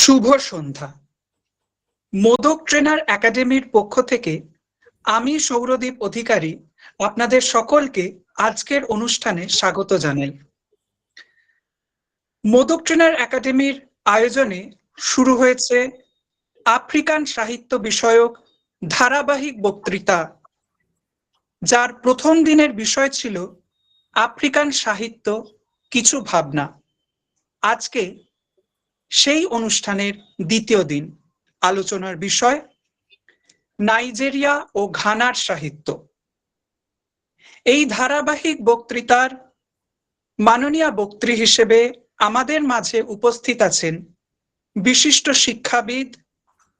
শুভ সন্ধ্যা। Modak trainer একাডেমির পক্ষ থেকে আমি সৌরদীপ অধিকারী আপনাদের সকলকে আজকের অনুষ্ঠানে স্বাগত জানাই। মোদক ট্রেনার একাডেমির আয়োজনে শুরু হয়েছে আফ্রিকান সাহিত্য বিষয়ক ধারাবাহিক বক্তৃতা, যার প্রথম দিনের বিষয় ছিল আফ্রিকান সাহিত্য কিছু ভাবনা। আজকে সেই অনুষ্ঠানের দ্বিতীয় দিন। আলোচনার বিষয় নাইজেরিয়া ও ঘানার সাহিত্য। এই ধারাবাহিক বক্তৃতার মাননীয় বক্তৃ হিসেবে আমাদের মাঝে উপস্থিত আছেন বিশিষ্ট শিক্ষাবিদ,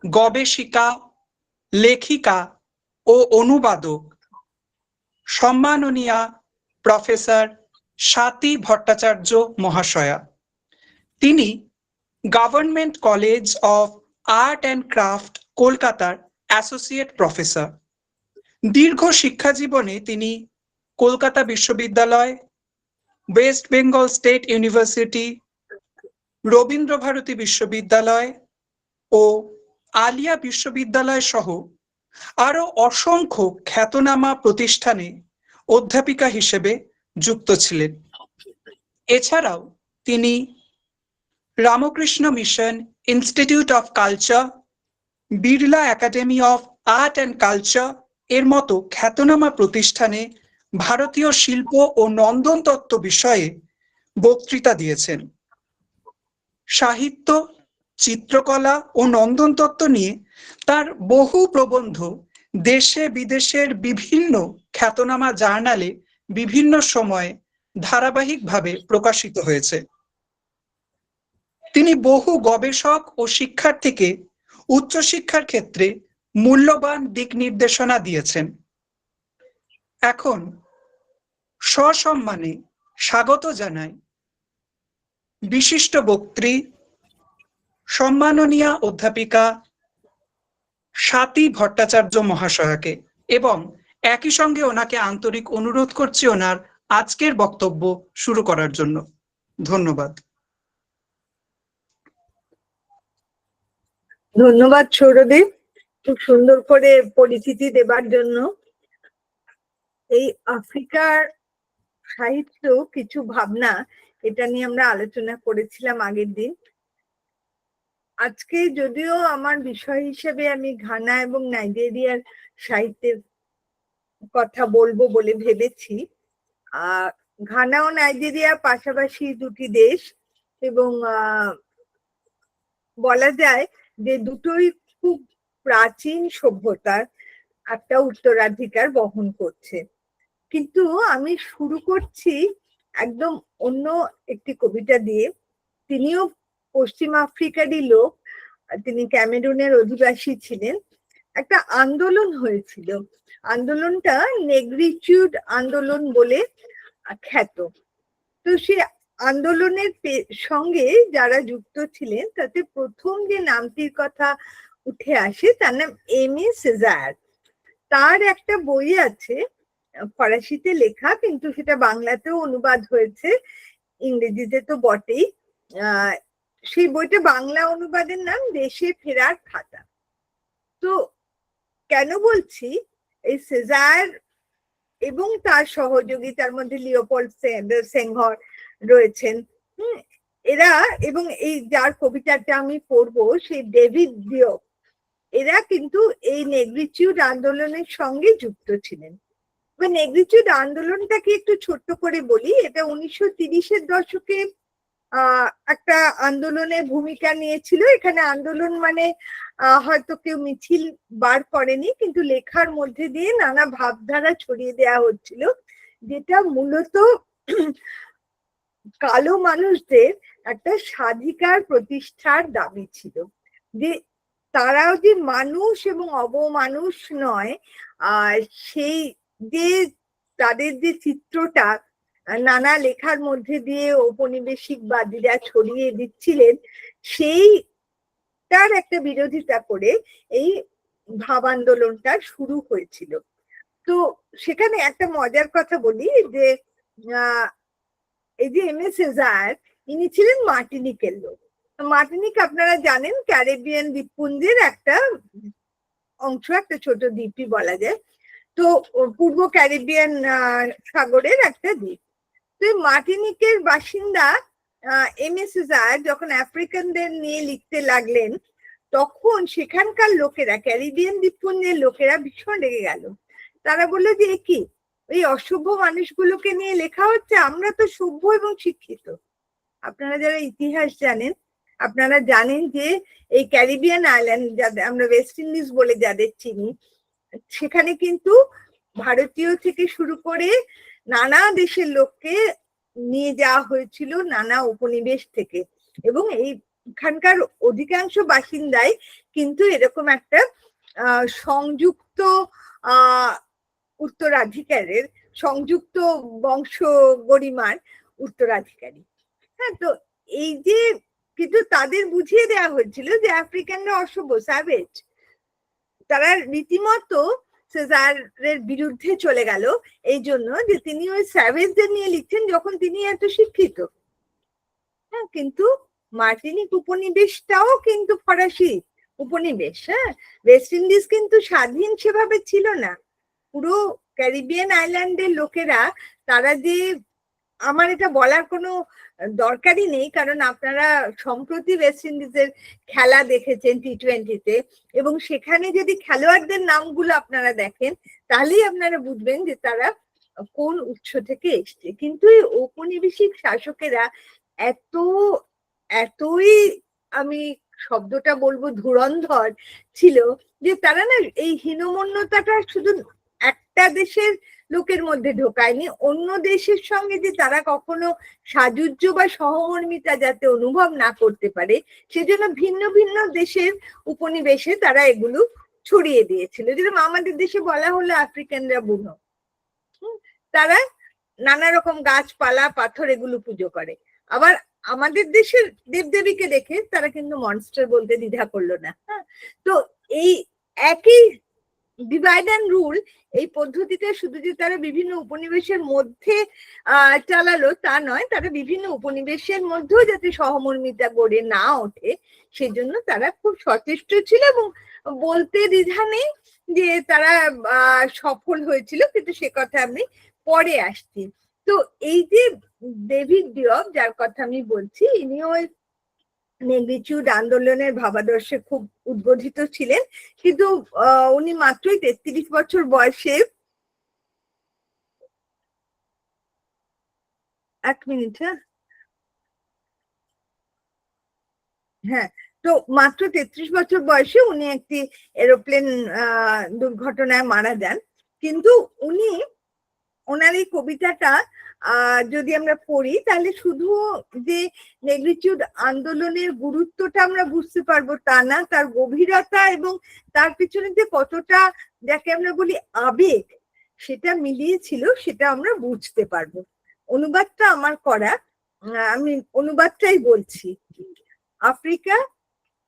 গবেষিকা, লেখিকা ও অনুবাদক সম্মাননীয়া প্রফেসর স্বাতী ভট্টাচার্য মহাশয়া। তিনি government college of art and craft কলকাতার অ্যাসোসিয়েট প্রফেসর। দীর্ঘ শিক্ষা জীবনে তিনি কলকাতা বিশ্ববিদ্যালয়, West Bengal state university, Rabindra Bharati বিশ্ববিদ্যালয় ও আলিয়া বিশ্ববিদ্যালয় সহ আরো অসংখ্য খ্যাতনামা প্রতিষ্ঠানে অধ্যাপিকা হিসেবে যুক্ত ছিলেন। এছাড়াও তিনি Ramakrishna mission institute of culture, Birla academy of art and culture এর মতো খ্যাতনামা প্রতিষ্ঠানে ভারতীয় শিল্প ও নন্দন তত্ত্ব বিষয়ে বক্তৃতা দিয়েছেন। সাহিত্য, চিত্রকলা ও নন্দন তত্ত্ব নিয়ে তার বহু প্রবন্ধ দেশে বিদেশের বিভিন্ন খ্যাতনামা জার্নালে বিভিন্ন সময়ে ধারাবাহিকভাবে প্রকাশিত হয়েছে। তিনি বহু গবেষক ও শিক্ষার্থীকে উচ্চশিক্ষার ক্ষেত্রে মূল্যবান দিক নির্দেশনা দিয়েছেন। এখন সসম্মানে স্বাগত জানাই বিশিষ্ট বক্তৃ সম্মাননীয়া অধ্যাপিকা স্বাতী ভট্টাচার্য মহাশয়াকে, এবং একই সঙ্গে ওনাকে আন্তরিক অনুরোধ করছি ওনার আজকের বক্তব্য শুরু করার জন্য। ধন্যবাদ। ধন্যবাদ সৌরদীপ, খুব সুন্দর করে পরিচিতি দেবার জন্য। এই আফ্রিকার সাহিত্য কিছু ভাবনা, এটা নিয়ে আমরা আলোচনা করেছিলাম আগের দিন। আজকে যদিও আমার বিষয় হিসেবে আমি ঘানা এবং নাইজেরিয়ার সাহিত্যের কথা বলবো বলে ভেবেছি। ঘানা ও নাইজেরিয়া পাশাপাশি দুটি দেশ, এবং বলা যায় যে দুটোই খুব প্রাচীন সভ্যতার একটা উত্তরাধিকার বহন করছে। কিন্তু আমি শুরু করছি একদম অন্য একটি কবিতা দিয়ে। তিনিও পশ্চিম আফ্রিকারই লোক, তিনি ক্যামেরুনের অধিবাসী ছিলেন। একটা আন্দোলন হয়েছিল, আন্দোলনটা নেগ্রিটিউড আন্দোলন বলে খ্যাত। তো সে আন্দোলনের সঙ্গে যারা যুক্ত ছিলেন তাতে প্রথম যে নামটির কথা উঠে আসে তার নাম এমি সেজার। তার একটা বই আছে ফরাসিতে লেখা, কিন্তু সেটা বাংলাতেও অনুবাদ হয়েছে, ইংরেজিতে তো বটেই। সেই বইটা বাংলা অনুবাদের নাম দেশে ফেরার খাতা। তো কেন বলছি, এই সেজার এবং তার সহযোগী, তার মধ্যে লিওপোল্ড সেঙ্ঘর রয়েছেন, এরা, এবং এই যার কবিতাটা আমি পড়বো সেই ডেভিড ডিওক, এরা কিন্তু এই নেগ্রিটিউড আন্দোলনের সঙ্গে যুক্ত ছিলেন। নেগ্রিটিউড আন্দোলনটাকে একটু ছোট্ট করে বলি। এটা 1930-এর দশকে একটা আন্দোলনের ভূমিকা নিয়েছিল। এখানে আন্দোলন মানে হয়তো কেউ মিছিল বার করেনি, কিন্তু লেখার মধ্যে দিয়ে নানা ভাবধারা ছড়িয়ে দেওয়া হচ্ছিল, যেটা মূলত কালো মানুষদের একটা স্বাধিকার প্রতিষ্ঠার দাবি ছিল, যে তারাও যে মানুষ এবং অবমানুষ নয়। আর সেই যে তাদের যে চিত্রটা নানা লেখার মধ্যে দিয়ে ঔপনিবেশিকবাদীরা ছড়িয়ে দিচ্ছিলেন, সেইটার একটা বিরোধিতা করে এই ভাব আন্দোলনটা শুরু হয়েছিল। তো সেখানে একটা মজার কথা বলি, যে এই যে এম এস সেজার, ইনি ছিলেন মার্টিনিকের লোক। মার্টিনিক আপনারা জানেন ক্যারিবিয়ান দ্বীপপুঞ্জের একটা অংশ, একটা ছোট দ্বীপই বলা যায়। তো পূর্ব ক্যারিবিয়ান সাগরের একটা দ্বীপ। তো মার্টিনিকের বাসিন্দা এম.এ. সিজার যখন আফ্রিকানদের নিয়ে লিখতে লাগলেন, তখন সেখানকার লোকেরা, ক্যারিবিয়ান দ্বীপপুঞ্জের লোকেরা ভীষণ রেগে গেল। তারা বললো যে কি এই অসভ্য মানুষগুলোকে নিয়ে লেখা হচ্ছে, আমরা তো সভ্য এবং শিক্ষিত। আপনারা যারা ইতিহাস জানেন, আপনারা জানেন যে এই ক্যারিবিয়ান আইল্যান্ড, যাদের আমরা ওয়েস্ট ইন্ডিজ বলে যাদের চিনি, সেখানে কিন্তু ভারতীয় থেকে শুরু করে নানা দেশের লোককে নিয়ে যাওয়া হয়েছিল, নানা উপনিবেশ থেকে। এবং এইখানকার অধিকাংশ বাসিন্দাই কিন্তু এরকম একটা সংযুক্ত উত্তরাধিকারের, সংযুক্ত বংশ গরিমার উত্তরাধিকারী। হ্যাঁ, তো এই যে কিন্তু তাদের বুঝিয়ে দেওয়া হয়েছিল যে আফ্রিকানরা অসভ্য, স্যাভেজ। তারা রীতিমতো সেজারের বিরুদ্ধে চলে গেল এই জন্য যে তিনি ওই স্যাভেজদের নিয়ে লিখছেন যখন তিনি এত শিক্ষিত। হ্যাঁ, কিন্তু মার্টিনিক উপনিবেশটাও কিন্তু ফরাসি উপনিবেশ। হ্যাঁ, ওয়েস্ট ইন্ডিজ কিন্তু স্বাধীন সেভাবে ছিল না। পুরো ক্যারিবিয়ান আইল্যান্ডের লোকেরা, তারা যে, আমার এটা বলার কোনো দরকারই নেই, কারণ আপনারা সম্প্রতি ওয়েস্ট ইন্ডিজের খেলা দেখেছেন টি-20-তে, এবং সেখানে যদি খেলোয়াড়দের নামগুলো আপনারা দেখেন তাহলেই আপনারা বুঝবেন যে তারা কোন উৎস থেকে এসছে। কিন্তু এই ঔপনিবেশিক শাসকেরা এতই, আমি শব্দটা বলবো ধুরন্ধর ছিল যে তারা না এই হীনমন্যতাটা শুধু একটা দেশের লোকের মধ্যে ঢোকায়নি, অন্য দেশের সঙ্গে যে তারা কখনো সাযুজ্য বা সহমর্মিতা যাতে অনুভব না করতে পারে, সেজন্য ভিন্ন ভিন্ন দেশের উপনিবেশে তারা এগুলো ছড়িয়ে দিয়েছিল। যেরকম আমাদের দেশে বলা হলো আফ্রিকানরা বুনো, তারা নানা রকম গাছপালা পাথর এগুলো পুজো করে। আবার আমাদের দেশের দেবদেবীকে দেখে তারা কিন্তু মনস্টার বলতে দ্বিধা করলো না। তো এই একই ডিভাইড অ্যান্ড রুল, এই পদ্ধতিতে শুধু যে তারা বিভিন্ন উপনিবেশের মধ্যে চালালো তা নয়, তারা বিভিন্ন উপনিবেশের মধ্যেও যাতে সহমর্মিতা গড়ে না ওঠে সেজন্য তারা খুব সচেষ্ট ছিল, এবং বলতে দ্বিধা নেই যে তারা সফল হয়েছিল, কিন্তু সে কথা আমি পরে আসছি। তো এই যে ডেভিড ডিয়প, যার কথা আমি বলছি, ইনি ওই নেগ্রিটিউড আন্দোলনের ভাবাদর্শে খুব উদ্বোধিত ছিলেন, কিন্তু উনি মাত্রই 33 বছর বয়সে, এক মিনিট, হ্যাঁ, তো মাত্র 33 বছর বয়সে উনি একটি এরোপ্লেন দুর্ঘটনায় মারা যান। কিন্তু উনি, ওনার এই কবিতাটা যদি আমরা পড়ি তাহলে শুধু যে নেগ্রিটিউড আন্দোলনের গুরুত্বটা আমরা বুঝতে পারবো তা না, তার গভীরতা এবং তার পিছনে যে কতটা, যাকে আমরা বলি আবেগ, সেটা মিলিয়েছিল, সেটা আমরা বুঝতে পারবো। অনুবাদটা আমার করা, আমি অনুবাদটাই বলছি। আফ্রিকা,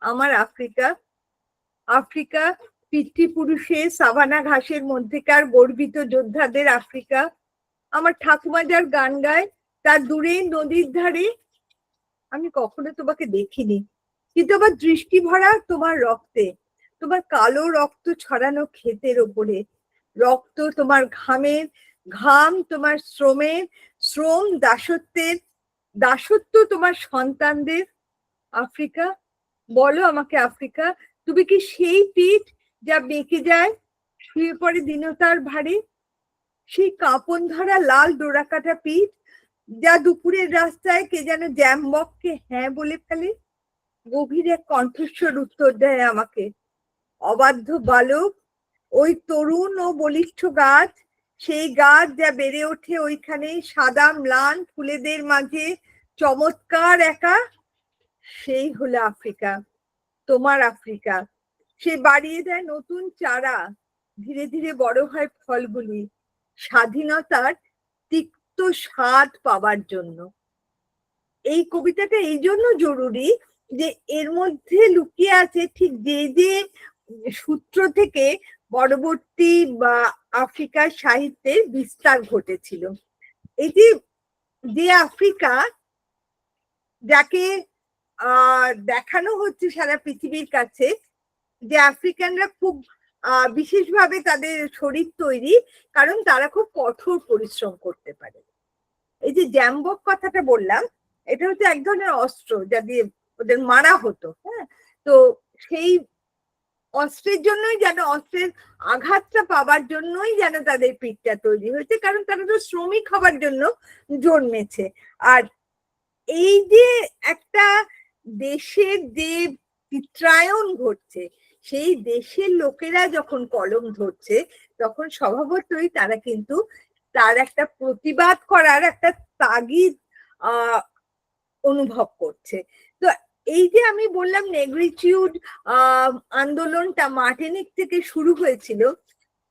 আমার আফ্রিকা, আফ্রিকা পিতৃপুরুষের সাভানা ঘাসের মধ্যেকার গর্বিত যোদ্ধাদের আফ্রিকা, আমার ঠাকুমা যার গান গায় তার দূরে নদীর ধারে। আমি কখনো তোমাকে দেখিনি, কিন্তু আমার দৃষ্টি ভরা তোমার রক্তে, তোমার কালো রক্ত ছড়ানো ক্ষেতের ওপরে, রক্ত তোমার ঘামের, ঘাম তোমার শ্রমের, শ্রম দাসত্বের, দাসত্ব তোমার সন্তানদের। আফ্রিকা, বলো আমাকে আফ্রিকা, তুমি কি সেই পিঠ যা বেঁকে যায়, শুয়ে পড়ে দীনতার ভারে, সেই কাঁপন ধরা লাল ডোরাকাটা পিঠ যা দুপুরের রাস্তায় কে যেন জ্যামবককে হ্যাঁ বলে ফেলে, গভীর এক কণ্ঠস্বর উত্তর দেয় আমাকে, অবাধ্য বালক, ওই তরুণ ও বলিষ্ঠ গাছ, সেই গাছ যা বেড়ে ওঠে ওইখানে সাদা ম্লান ফুলেদের মাঝে চমৎকার একা, সেই হলো আফ্রিকা, তোমার আফ্রিকা। সে বাড়িয়ে দেয় নতুন চারা, ধীরে ধীরে বড় হয় ফলগুলি, স্বাধীনতার তিক্ত স্বাদ পাবার জন্য। এই কবিতাটা এই জন্য জরুরি যে এর মধ্যে লুকিয়ে আছে ঠিক যে যে সূত্র থেকে পরবর্তী বা আফ্রিকার সাহিত্যের বিস্তার ঘটেছিল। এই যে আফ্রিকা, যাকে দেখানো হচ্ছে সারা পৃথিবীর কাছে যে আফ্রিকানরা খুব বিশেষভাবে তাদের শরীর তৈরি, কারণ তারা খুব কঠোর পরিশ্রম করতে পারে। এই যে জ্যাম্বক কথাটা বললাম, এটা হচ্ছে এক ধরনের অস্ত্র যা দিয়ে ওদের মারা হতো। হ্যাঁ, তো সেই অস্ত্রের জন্যই যেন, অস্ত্রের আঘাতটা পাবার জন্যই যেন তাদের পিঠটা তৈরি হয়েছে, কারণ তারা তো শ্রমিক হবার জন্য জন্মেছে। আর এই যে একটা দেশের যে চিত্রায়ন ঘটছে, সেই দেশের লোকেরা যখন কলম ধরছে, তখন স্বভাবতই তারা কিন্তু তার একটা প্রতিবাদ করার একটা তাগিদ অনুভব করছে। তো এই যে আমি বললাম নেগ্রিটিউড আন্দোলনটা মার্টিনিক থেকে শুরু হয়েছিল,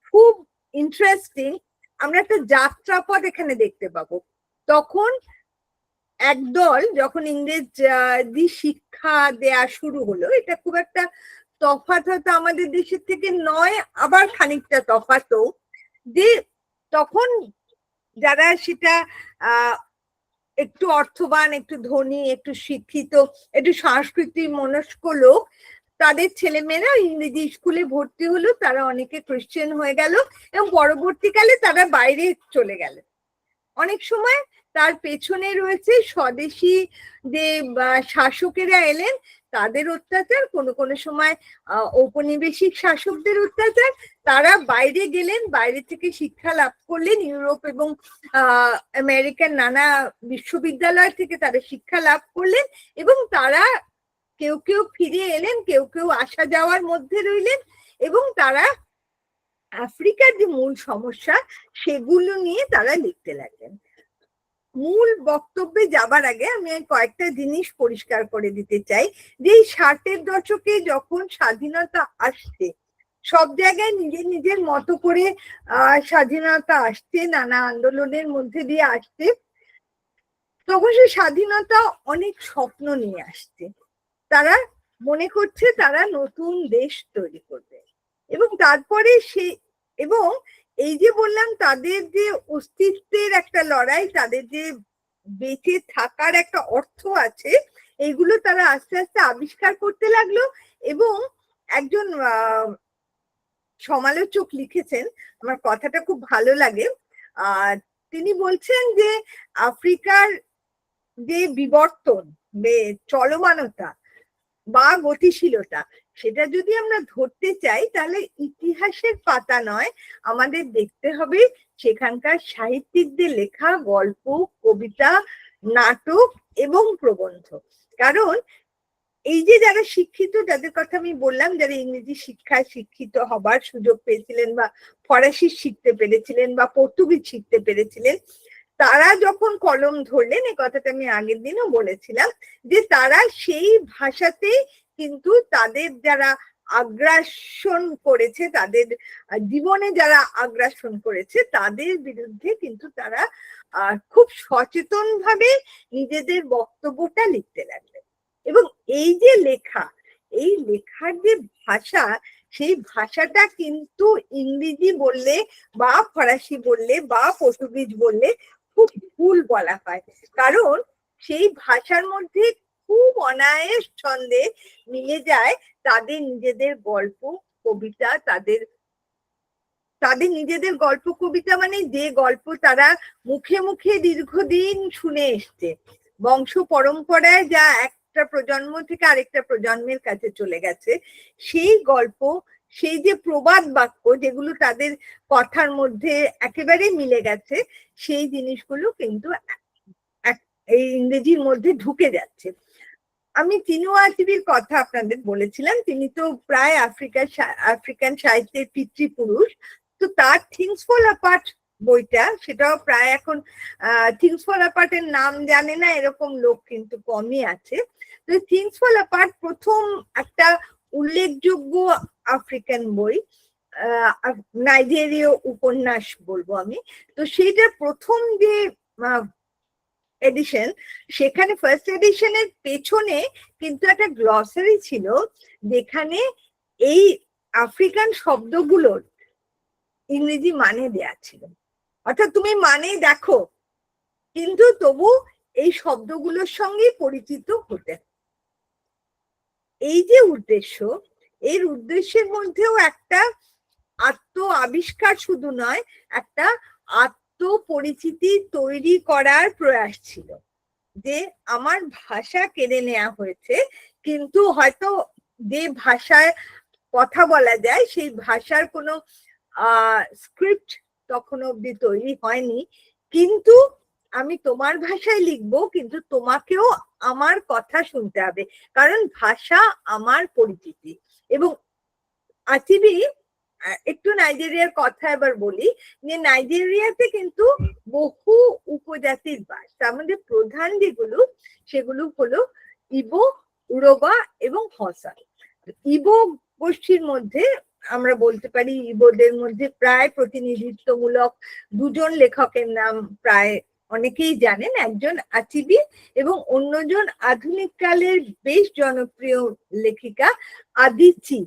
খুব ইন্টারেস্টিং। আমরা একটা যাত্রাপথ এখানে দেখতে পাবো। তখন একদল, যখন ইংরেজি শিক্ষা দেয়া শুরু হলো, এটা খুব একটা তফাৎ হয়তো আমাদের দেশের থেকে নয়, আবার খানিকটা তফাৎও, যে তখন যারা সেটা একটু অর্থবান, একটু ধনী, একটু শিক্ষিত, একটু সাংস্কৃতিক মনস্ক লোক, তাদের ছেলেমেয়েরা ইংরেজি স্কুলে ভর্তি হলো, তারা অনেকে খ্রিস্টান হয়ে গেল এবং পরবর্তীকালে তারা বাইরে চলে গেল। অনেক সময় তার পেছনে রয়েছে স্বদেশী যে শাসকেরা এলেন, তাদের অত্যাচার, কোনো কোনো সময় ঔপনিবেশিক শাসকদের অত্যাচার। তারা বাইরে গেলেন, বাইরে থেকে শিক্ষা লাভ করলেন, ইউরোপ এবং আমেরিকার নানা বিশ্ববিদ্যালয় থেকে তারা শিক্ষা লাভ করলেন, এবং তারা কেউ কেউ ফিরে এলেন, কেউ কেউ আসা যাওয়ার মধ্যে রইলেন, এবং তারা আফ্রিকার যে মূল সমস্যা সেগুলো নিয়ে তারা লিখতে লাগলেন। মূল বক্তব্যে যাবার আগে আমি কয়েকটা জিনিস পরিষ্কার করে দিতে চাই, যে 60-এর দশকে যখন স্বাধীনতা আসছে, সব জায়গায় নিজের নিজের মতো করে স্বাধীনতা আসছে, নানা আন্দোলনের মধ্যে দিয়ে আসছে, তখন সেই স্বাধীনতা অনেক স্বপ্ন নিয়ে আসছে। তারা মনে করছে তারা নতুন দেশ তৈরি করবে, এবং তারপরে এবং এই যে বললাম তাদের যে অস্তিত্বের একটা লড়াই, তাদের যে বেঁচে থাকার একটা অর্থ আছে, এইগুলো তারা আস্তে আস্তে আবিষ্কার করতে লাগলো। এবং একজন সমালোচক লিখেছেন, আমার কথাটা খুব ভালো লাগে, তিনি বলছেন যে আফ্রিকার যে বিবর্তন, চলমানতা বা গতিশীলতা, সেটা যদি আমরা ধরতে চাই, তাহলে ইতিহাসের পাতা নয়, আমাদের দেখতে হবে সেখানকার সাহিত্যিকদের লেখা গল্প, কবিতা, নাটক এবং প্রবন্ধ। কারণ এই যে যারা শিক্ষিত, যাদের কথা আমি বললাম, যারা ইংরেজি শিক্ষায় শিক্ষিত হবার সুযোগ পেয়েছিলেন, বা ফরাসি শিখতে পেরেছিলেন, বা পর্তুগিজ শিখতে পেরেছিলেন, তারা যখন কলম ধরলেন, এই কথাটা আমি আগের দিনও বলেছিলাম, যে তারা সেই ভাষাতে কিন্তু তাদের যারা আগ্রাসন করেছে, তাদের জীবনে যারা আগ্রাসন করেছে, তাদের বিরুদ্ধে কিন্তু তারা খুব সচেতন ভাবে নিজেদের বক্তব্যটা লিখতে লাগলেন। এবং এই যে লেখা, এই লেখার যে ভাষা, সেই ভাষাটা কিন্তু ইংরেজি বললে বা ফরাসি বললে বা পর্তুগিজ বললে খুব ভুল বলা হয়, কারণ সেই ভাষার মধ্যে খুব অনায়াস ছন্দে মিলে যায় তাদের নিজেদের গল্প কবিতা, তাদের নিজেদের গল্প কবিতা, মানে যে গল্প তারা মুখে মুখে দীর্ঘদিন শুনে এসছে, বংশ পরম্পরায় যা একটা প্রজন্ম থেকে আরেকটা প্রজন্মের কাছে চলে গেছে, সেই গল্প, সেই যে প্রবাদ বাক্য যেগুলো তাদের কথার মধ্যে একেবারে মিলে গেছে, সেই জিনিসগুলো কিন্তু এই ইংরেজির মধ্যে ঢুকে যাচ্ছে। আমি চিনুয়া আচিভির কথা আপনাদের বলেছিলাম, তিনি তো প্রায় আফ্রিকান সাহিত্যের পিতৃপুরুষ। তো তার থিংস ফল অ্যাপার্ট বইটা, সেটাও প্রায় এখন থিংস ফল অ্যাপার্ট এর নাম জানে না এরকম লোক কিন্তু কমই আছে। তো থিংস ফল অ্যাপার্ট প্রথম একটা উল্লেখযোগ্য আফ্রিকান বই, নাইজেরীয় উপন্যাস বলবো আমি। তো সেইটা প্রথম যে এডিশন, সেখানে ফার্স্ট এডিশনের পেছনে কিন্তু একটা গ্লসারি ছিল, যেখানে এই আফ্রিকান শব্দগুলোর ইংরেজি মানে দেয়া ছিল। অর্থাৎ তুমি মানে দেখো, কিন্তু তবু এই শব্দগুলোর সঙ্গে পরিচিত হতে। এই যে উদ্দেশ্য, এর উদ্দেশ্যের মধ্যেও একটা আত্ম আবিষ্কার শুধু নয়, একটা আত্মপরিচিতি তৈরি করার প্রয়াস ছিল। যে আমার ভাষা কেড়ে নেওয়া হয়েছে, কিন্তু হয়তো যে ভাষায় কথা বলা যায় সেই ভাষার কোনো স্ক্রিপ্ট তখন অব্দি তৈরি হয়নি, কিন্তু আমি তোমার ভাষায় লিখবো, কিন্তু তোমাকেও আমার কথা শুনতে হবে, কারণ ভাষা আমার পরিচিতি। এবং আচিবি, একটু নাইজেরিয়ার কথা এবার বলি, যে নাইজেরিয়াতে কিন্তু বহু উপজাতির বাস, তার মধ্যে প্রধান যেগুলো সেগুলো হলো ইবো, উরোবা এবং হসা। ইবো গোষ্ঠীর মধ্যে আমরা বলতে পারি ইবোদের মধ্যে প্রায় প্রতিনিধিত্বমূলক দুজন লেখকের নাম প্রায় অনেকেই জানেন, একজন আচিবি এবং অন্যজন আধুনিক কালের বেশ জনপ্রিয় লেখিকা আদিচি।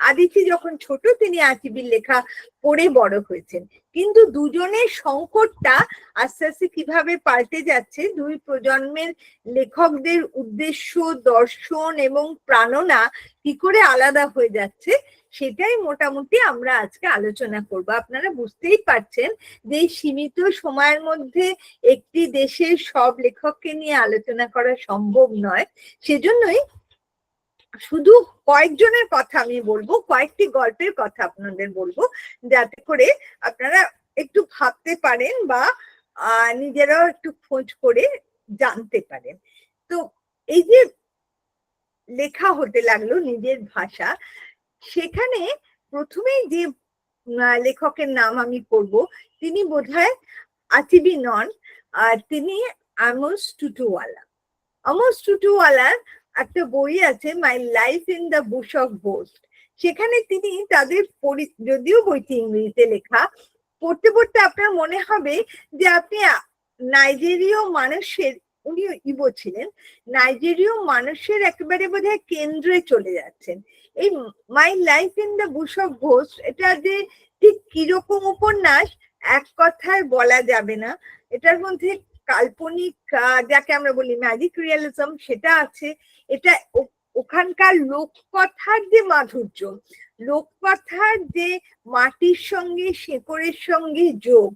আদিচি যখন ছোট তিনি আচিবির লেখা পড়ে বড় হয়েছেন, কিন্তু দুজনের সংকটটা আস্তে আস্তে কিভাবে পাল্টে যাচ্ছে, দুই প্রজন্মের লেখকদের উদ্দেশ্য, দর্শন এবং প্রাণনা কি করে আলাদা হয়ে যাচ্ছে, সেটাই মোটামুটি আমরা আজকে আলোচনা করব। আপনারা বুঝতেই পারছেন যে সীমিত সময়ের মধ্যে একটি দেশের সব লেখককে নিয়ে আলোচনা করা সম্ভব নয়, সেজন্যই শুধু কয়েকজনের কথা আমি বলবো, কয়েকটি গল্পের কথা আপনাদের বলবো, যাতে করে আপনারা একটু ভাবতে পারেন বা নিজেরাও একটু খোঁজ করে জানতে পারেন। তো এই যে লেখা হতে লাগলো নিজের ভাষা, সেখানে প্রথমেই যে লেখকের নাম আমি করব, তিনি বোধহয় আচিবি নন, তিনি আমোস টুটুওয়ালা। আমোস টুটুওয়ালার একটা বই আছে, মাই life in the bush of ghost. সেখানে তিনি তাদের যদিও বইটি ইংরেজিতে লেখা, পড়তে পড়তে আপনার মনে হবে যে আপনি নাইজেরীয় মানুষের, উনি ইবো ছিলেন, নাইজেরীয় মানুষের একেবারে বোধহয় কেন্দ্রে চলে যাচ্ছেন। এই my life in the bush of ghost, এটা যে ঠিক কিরকম উপন্যাস এক কথায় বলা যাবে না। এটার মধ্যে কাল্পনিক, যাকে আমরা বলি ম্যাজিক রিয়েলিজম, সেটা আছে। এটা ওখানকার লোককথার যে মাধুর্য, লোককথার যে মাটির সঙ্গে শেকড়ের সঙ্গে যোগ,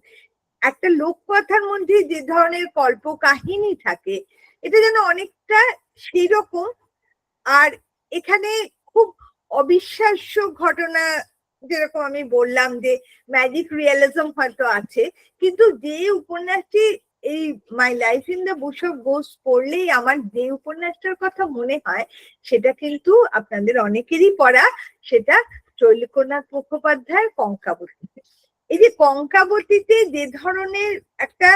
একটা লোককথার মধ্যে যে ধরনের কল্প কাহিনী থাকে, এটা যেন অনেকটা সেই রকম। আর এখানে খুব অবিশ্বাস্য ঘটনা, যেরকম আমি বললাম যে ম্যাজিক রিয়েলিজম হয়তো আছে, কিন্তু যে উপন্যাসটি, এই my life in the bush of ghost পড়লেই আমার যে উপন্যাসটার কথা মনে হয়, সেটা কিন্তু আপনাদের অনেকেরই পড়া, সেটা ত্রৈলোক্যনাথ মুখোপাধ্যায়ের কঙ্কাবতী। এই যে কঙ্কাবতীতে যে ধরনের একটা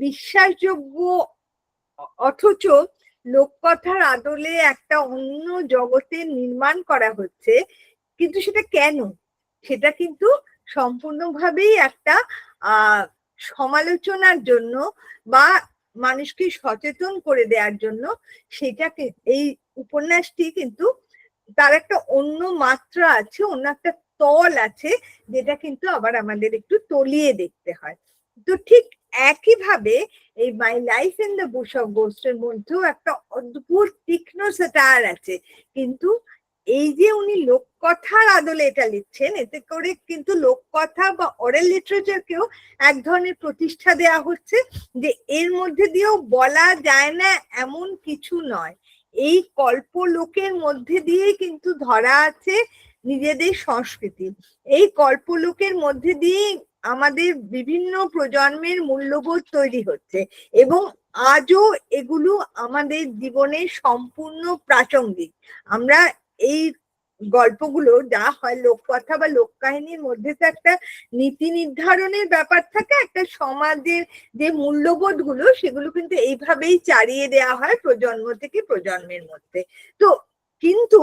বিশ্বাসযোগ্য অথচ লোককথার আদলে একটা অন্য জগতের নির্মাণ করা হচ্ছে, কিন্তু সেটা কেন, সেটা কিন্তু সম্পূর্ণভাবেই একটা সমালোচনার জন্য বা মানুষকে সচেতন করে দেওয়ার জন্য। সেটাকে, এই উপন্যাসটি কিন্তু তার একটা অন্য মাত্রা আছে, অন্য একটা তল আছে, যেটা কিন্তু আবার আমাদের একটু তলিয়ে দেখতে হয়। তো ঠিক একইভাবে এই my life in the bush of গোস্টের মধ্যেও একটা অদ্ভুত তীক্ষ্ণ স্যাটায়ার আছে, কিন্তু এই যে উনি লোককথার আদলে এটা লিখছেন, এতে করে কিন্তু লোককথা বা অরেল লিটারেচারকেও এক ধরনের প্রতিষ্ঠা দেওয়া হচ্ছে, যে এর মধ্যে দিয়েও বলা যায় না এমন কিছু নয়। এই কল্পলোকের মধ্যে দিয়ে কিন্তু ধরা আছে নিজেদের সংস্কৃতি, এই কল্পলোকের মধ্যে দিয়ে আমাদের বিভিন্ন প্রজন্মের মূল্যবোধ তৈরি হচ্ছে, এবং আজও এগুলো আমাদের জীবনে সম্পূর্ণ প্রাসঙ্গিক। আমরা এই গল্পগুলো যা হয়, লোককথা বা লোককাহিনীর মধ্যে তো একটা নীতি নির্ধারণের ব্যাপার থাকে, একটা সমাজের যে মূল্যবোধ গুলো, সেগুলো কিন্তু এইভাবেই চালিয়ে দেওয়া হয় প্রজন্ম থেকে প্রজন্মের মধ্যে। তো কিন্তু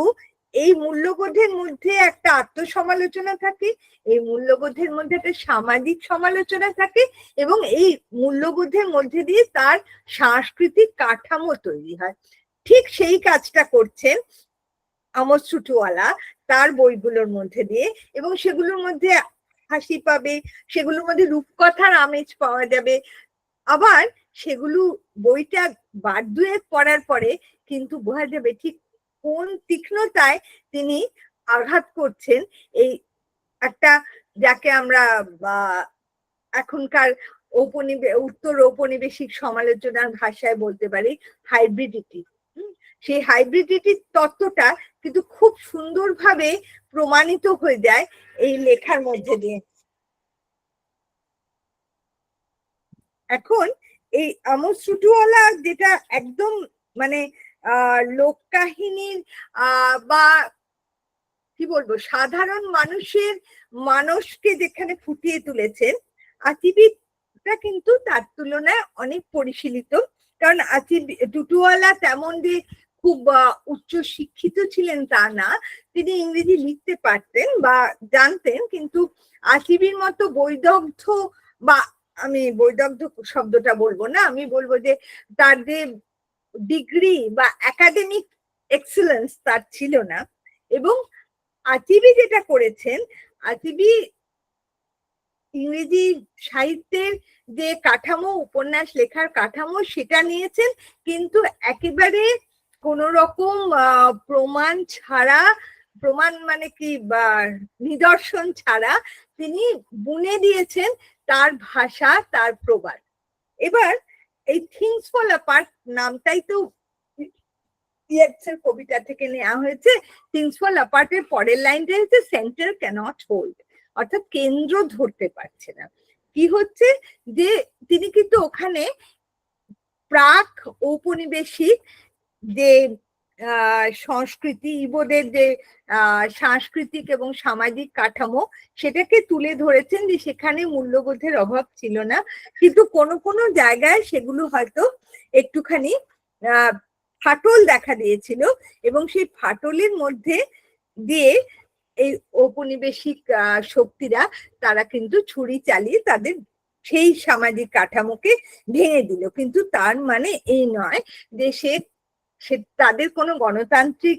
এই মূল্যবোধের মধ্যে একটা আত্মসমালোচনা থাকে, এই মূল্যবোধের মধ্যে একটা সামাজিক সমালোচনা থাকে, এবং এই মূল্যবোধের মধ্যে দিয়ে তার সাংস্কৃতিক কাঠামো তৈরি হয়। ঠিক সেই কাজটা করছেন আমোস টুটুওয়ালা তার বইগুলোর মধ্যে দিয়ে, এবং সেগুলোর মধ্যে হাসি পাবে, সেগুলোর মধ্যে রূপকথার আমেজ পাওয়া যাবে। আবার সেগুলো বইটা বার দুয়েক পড়ার পরে কিন্তু বোঝা যাবে ঠিক কোন তীক্ষ্ণতায় তিনি আঘাত করছেন, এই একটা যাকে আমরা এখনকার উত্তর ঔপনিবেশিক সমালোচনার ভাষায় বলতে পারি হাইব্রিডিটি। সেই হাইব্রিডিটি তত্ত্বটা কিন্তু খুব সুন্দরভাবে প্রমাণিত হয়ে যায় এই লেখার মধ্যে দিয়ে। এখন এই আমোস টুটুওয়ালা যেটা একদম মানে লোক কাহিনীর বা কি বলবো সাধারণ মানুষকে যেখানে ফুটিয়ে তুলেছেন, আতিবিটা কিন্তু তার তুলনায় অনেক পরিশীলিত। কারণ টুটুওয়ালা তেমন যে খুব উচ্চ শিক্ষিত ছিলেন তা না, তিনি ইংরেজি লিখতে পারতেন বা জানতেন, কিন্তু আতিবির মতো বৈদগ্ধ, বা আমি বৈদগ্ধ শব্দটা বলবো না, আমি বলবো যে তার যে ডিগ্রি বা একাডেমিক এক্সেলেন্স তার ছিল না। এবং আতিবি যেটা করেছেন, আতিবি ইংরেজি সাহিত্যের যে কাঠামো, উপন্যাস লেখার কাঠামো, সেটা নিয়েছেন, কিন্তু একেবারে কোন রকম প্রমাণ ছাড়া, প্রমাণ মানে কি বা নিদর্শন ছাড়া তিনি বুনে দিয়েছেন তার ভাষা, তার প্রবাদ। এবার এই থিংস ফল অ্যাপার্ট নামটাই তো ইয়েটসের কবিতা থেকে নেওয়া হয়েছে। থিংস ফল অ্যাপার্টের পরের লাইনটা হচ্ছে সেন্টার ক্যানট হোল্ড, অর্থাৎ কেন্দ্র ধরতে পারছে না। কি হচ্ছে যে তিনি কিন্তু ওখানে প্রাক ঔপনিবেশিক যে সংস্কৃতি, ইবোদের যে সাংস্কৃতিক এবং সামাজিক কাঠামো, সেটাকে তুলে ধরেছেন, যে সেখানে মূল্যবোধের অভাব ছিল না, কিন্তু কোনো কোনো জায়গায় সেগুলো হয়তো একটুখানি ফাটল দেখা দিয়েছিল, এবং সেই ফাটলের মধ্যে দিয়ে এই ঔপনিবেশিক শক্তিরা তারা কিন্তু ছুরি চালিয়ে তাদের সেই সামাজিক কাঠামোকে ভেঙে দিল। কিন্তু তার মানে এই নয় যে তাদের কোনো গণতান্ত্রিক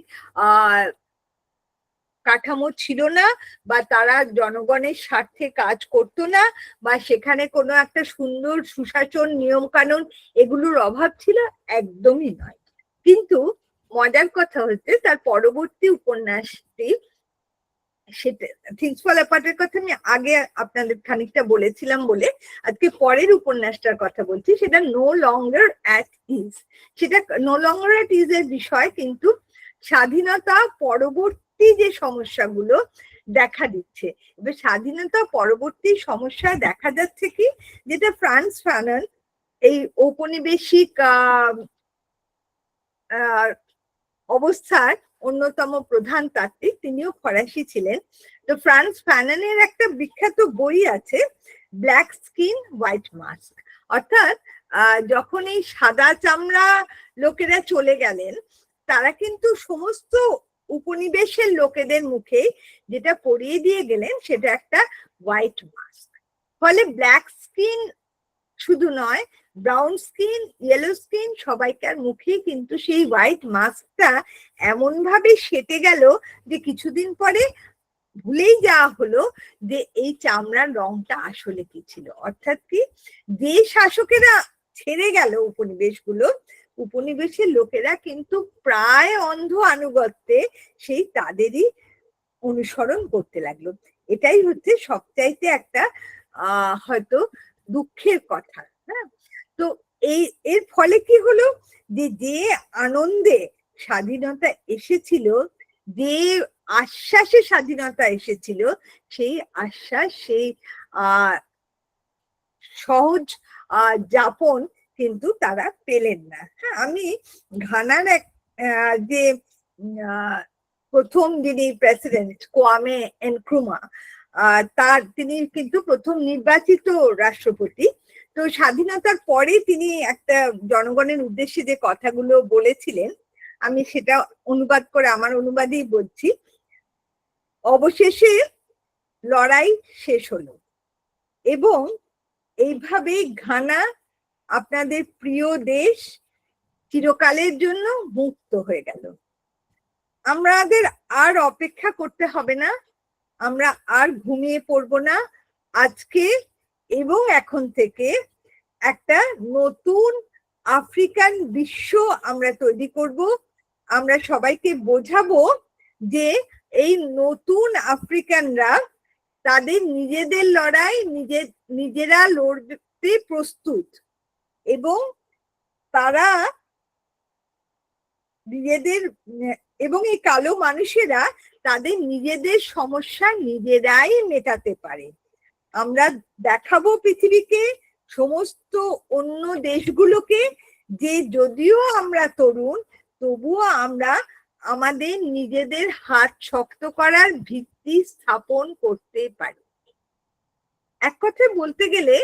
কাঠামো ছিল না, বা তারা জনগণের স্বার্থে কাজ করতো না, বা সেখানে কোনো একটা সুন্দর সুশাসন, নিয়ম কানুন এগুলোর অভাব ছিল, একদমই নয়। কিন্তু মজার কথা হচ্ছে তার পরবর্তী উপন্যাসটি, সেটা থিংস ফল অ্যাপার্টের কথা আমি আগে আপনাদের খানিকটা বলেছিলাম বলে আজকে পরের উপন্যাসটার কথা বলছি, সেটা নো লঙ্গার অ্যাট ইজ। সেটা নো লঙ্গার অ্যাট ইজ এর বিষয়, কিন্তু স্বাধীনতা পরবর্তী যে সমস্যাগুলো দেখা দিচ্ছে। এবার স্বাধীনতা পরবর্তী সমস্যা দেখা যাচ্ছে কি, যেটা ফ্রান্স ফানন, এই ঔপনিবেশিক অবস্থার অন্যতম প্রধান তাত্ত্বিক, তিনিও ফরাসি ছিলেন। তো ফ্রান্স ফাননের একটা বিখ্যাত বই আছে, ব্ল্যাক স্কিন হোয়াইট মাস্ক। অর্থাৎ যখন এই সাদা চামড়া লোকেরা চলে গেলেন, তারা কিন্তু সমস্ত উপনিবেশের লোকেদের মুখে যেটা পরিয়ে দিয়ে গেলেন সেটা একটা হোয়াইট মাস্ক। ফলে ব্ল্যাক স্কিন শুধু নয়, ব্রাউন স্কিন, ইয়েলো স্কিন, সবাইকার মুখে কিন্তু সেই হোয়াইট মাস্কটা এমন ভাবে সেটে গেল যে কিছুদিন পরে ভুলেই যাওয়া হলো যে এই চামড়ার রংটা আসলে কি ছিল। অর্থাৎ কি, যে শাসকেরা ছেড়ে গেল উপনিবেশগুলো, উপনিবেশের লোকেরা কিন্তু প্রায় অন্ধ আনুগত্যে সেই তাদেরই অনুসরণ করতে লাগলো। এটাই হচ্ছে সবচাইতে একটা হয়তো দুঃখের কথা। হ্যাঁ, তো এর ফলে কি হলো, যে আনন্দে স্বাধীনতা এসেছিল, যে আশ্বাসে স্বাধীনতা এসেছিল, সেই আশ্বাস, সেই সহজ যাপন কিন্তু তারা পেলেন না। হ্যাঁ, আমি ঘানার যে প্রথম যিনি প্রেসিডেন্ট, কোয়ামে এনক্রুমা, তিনি কিন্তু প্রথম নির্বাচিত রাষ্ট্রপতি। তো স্বাধীনতার পরে তিনি একটা জনগণের উদ্দেশ্যে যে কথাগুলো বলেছিলেন, আমি সেটা অনুবাদ করে আমার অনুবাদেই বলছি। অবশেষে লড়াই শেষ হলো এবং এইভাবে ঘানা, আপনাদের প্রিয় দেশ, চিরকালের জন্য মুক্ত হয়ে গেল। আমাদের আর অপেক্ষা করতে হবে না, আমরা আর ঘুমিয়ে পড়বো না। আজকে এবং এখন থেকে একটা নতুন আফ্রিকান বিশ্ব আমরা তৈরি করব, আমরা সবাইকে বোঝাবো যে এই নতুন আফ্রিকানরা তাদের নিজেদের লড়াই নিজেরা লড়তে প্রস্তুত, এবং তারা নিজেদের এবং এই কালো মানুষেরা তাদের নিজেদের সমস্যা নিজেরাই মেটাতে পারে। আমরা দেখাবো পৃথিবীকে, সমস্ত অন্য দেশগুলোকে, যে যদিও আমরা তরুণ তবুও আমরা আমাদের নিজেদের হাত শক্ত করার ভিত্তি স্থাপন করতে পারি। এক কথায় বলতে গেলে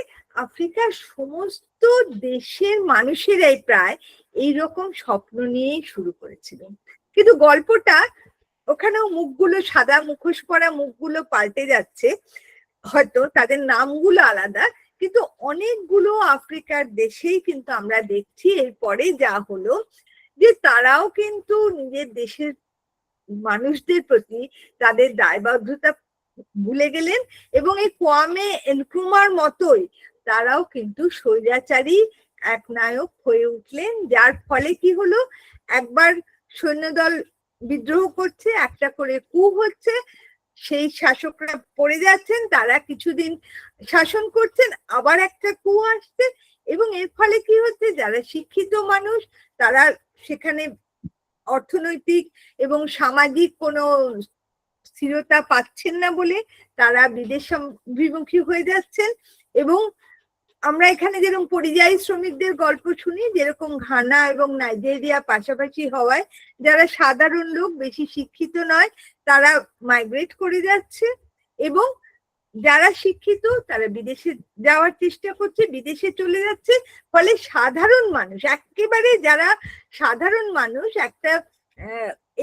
আফ্রিকার সমস্ত দেশের মানুষেরাই প্রায় এইরকম স্বপ্ন নিয়েই শুরু করেছিল, কিন্তু গল্পটা ওখানেও মুখগুলো, সাদা মুখোশ পরা মুখগুলো পাল্টে যাচ্ছে, হয়তো তাদের নামগুলো আলাদা, কিন্তু অনেকগুলো আফ্রিকার দেশেই কিন্তু আমরা দেখছি এরপরে যা হলো যে তারাও কিন্তু নিজের দেশের মানুষদের প্রতি তাদের দায়বদ্ধতা ভুলে গেলেন, এবং এই কোয়ামে এনক্রুমার মতোই তারাও কিন্তু স্বৈরাচারী এক নায়ক হয়ে উঠলেন, যার ফলে কি হলো, একবার সৈন্যদল বিদ্রোহ করছে, একটা করে কু হচ্ছে, সেই শাসকরা পড়ে যাচ্ছেন, তারা কিছুদিন শাসন করছেন, আবার একটা কু আসছে, এবং এর ফলে কি হচ্ছে, যারা শিক্ষিত মানুষ তারা সেখানে অর্থনৈতিক এবং সামাজিক কোনো স্থিরতা পাচ্ছেন না বলে তারা বিদেশ অভিমুখী হয়ে যাচ্ছেন। এবং আমরা এখানে যেরকম পরিযায়ী শ্রমিকদের গল্প শুনি, যেরকম ঘানা এবং নাইজেরিয়া পাশাপাশি হওয়ায় যারা সাধারণ লোক, বেশি শিক্ষিত নয়, তারা মাইগ্রেট করে যাচ্ছে, এবং যারা শিক্ষিত তারা বিদেশে যাওয়ার চেষ্টা করছে, বিদেশে চলে যাচ্ছে। ফলে সাধারণ মানুষ, একেবারে যারা সাধারণ মানুষ, একটা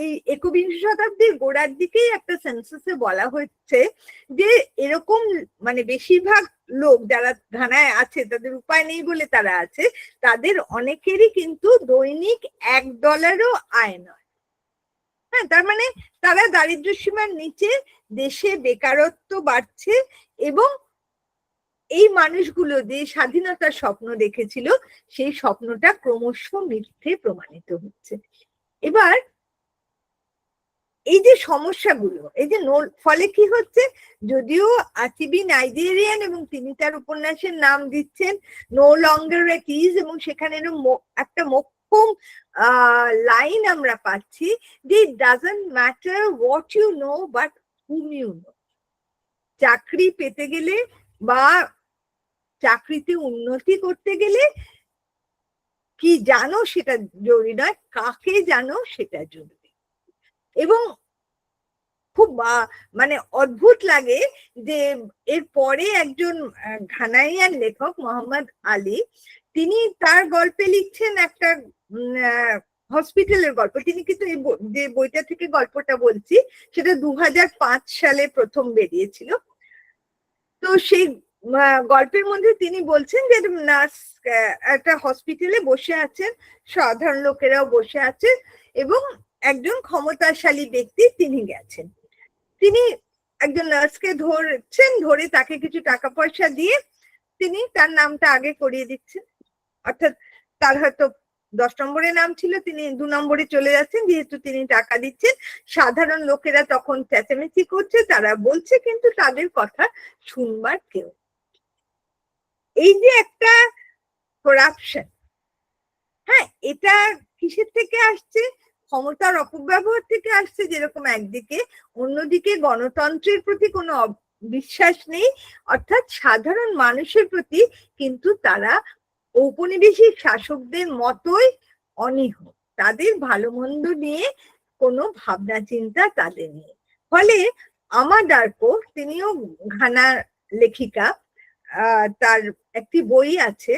এই 21 শতাব্দীর গোড়ার দিকেই একটা সেন্সাসে বলা হচ্ছে যে এরকম মানে বেশিরভাগ লোক যারা ঘানায় আছে, তাদের উপায় নেই বলে তারা আছে, তাদের অনেকেরই কিন্তু দৈনিক $1 আয় নয়। হ্যাঁ, তার মানে তারা দারিদ্র্য সীমার নিচে, দেশে বেকারত্ব বাড়ছে, এবং এই মানুষগুলো যে স্বাধীনতার স্বপ্ন দেখেছিল সেই স্বপ্নটা ক্রমশ মিথ্যে প্রমাণিত হচ্ছে। এবার এই যে সমস্যাগুলো, এই যে ফলে কি হচ্ছে, যদিও আচিবি নাইজেরিয়ান এবং তিনি তার উপন্যাসের নাম দিচ্ছেন নো লঙ্গার এট ইজ, এবং সেখানে একটা মোক্ষম লাইন আমরা পাচ্ছি যে it doesn't matter what you know but whom you know. চাকরি পেতে গেলে বা চাকরিতে উন্নতি করতে গেলে কি জানো সেটা জরুরি নয়, কাকে জানো সেটা জরুরি। এবং খুব মানে অদ্ভুত লাগে যে এর পরে একজন ঘানাইয়ান লেখক মোহাম্মদ আলী, তিনি তার গল্পে লিখছেন একটা হসপিটালের গল্প। তিনি কিন্তু এই যে বইটা থেকে গল্পটা বলছি সেটা 2005 সালে প্রথম বেরিয়েছিল। তো সেই গল্পের মধ্যে তিনি বলছেন যে নার্স একটা হসপিটালে বসে আছেন, সাধারণ লোকেরাও বসে আছেন, এবং একজন ক্ষমতাশালী ব্যক্তি তিনি গেছেন, তিনি একজন নার্সকে ধরছেন, ধরে তাকে কিছু টাকা পয়সা দিয়ে তিনি তার নামটা আগে করিয়ে দিচ্ছেন, অর্থাৎ তার হয়তো 10 নম্বরে নাম ছিল, তিনি 2 নম্বরে চলে যাচ্ছেন, যেহেতু তিনি টাকা দিচ্ছেন। সাধারণ লোকেরা তখন চেঁচামেচি করছে, তারা বলছে, কিন্তু তাদের কথা শুনবার কেউ। এই যে একটা করাপশন, হ্যাঁ, এটা কিসের থেকে আসছে? ক্ষমতার অপব্যবহার থেকে আসছে যেরকম একদিকে, অন্যদিকে গণতন্ত্রের প্রতি কোনো বিশ্বাস নেই, অর্থাৎ সাধারণ মানুষের প্রতি কিন্তু তারা ঔপনিবেশিক শাসকদের মতোই অনীহ, তাদের ভালো মন্দ নিয়ে কোনো ভাবনা চিন্তা তাদের নেই। ফলে আমা ডার্কো, তিনিও ঘানা লেখিকা, তার একটি বই আছে,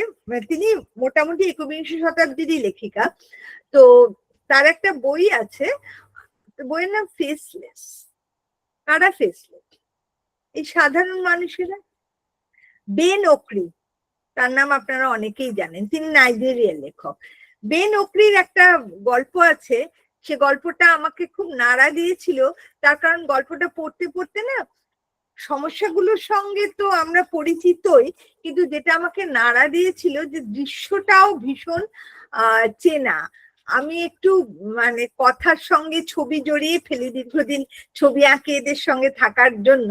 তিনি মোটামুটি 21 শতাব্দীরই লেখিকা, তো তার একটা বই আছে, বইয়ের নাম ফেসলেস। কারা ফেসলেস? এই সাধারণ মানুষেরা। বেন ওক্রি, তার নাম আপনারা অনেকেই জানেন, তিনি নাইজেরিয়ার লেখক। বেন ওক্রির একটা গল্প আছে, সে গল্পটা আমাকে খুব নাড়া দিয়েছিল, তার কারণ গল্পটা পড়তে পড়তে না সমস্যাগুলোর সঙ্গে তো আমরা পরিচিতই, কিন্তু যেটা আমাকে নাড়া দিয়েছিল যে দৃশ্যটাও ভীষণ চেনা। আমি একটু মানে কথার সঙ্গে ছবি জড়িয়ে ফেলি, দীর্ঘদিন ছবি আঁকে এদের সঙ্গে থাকার জন্য।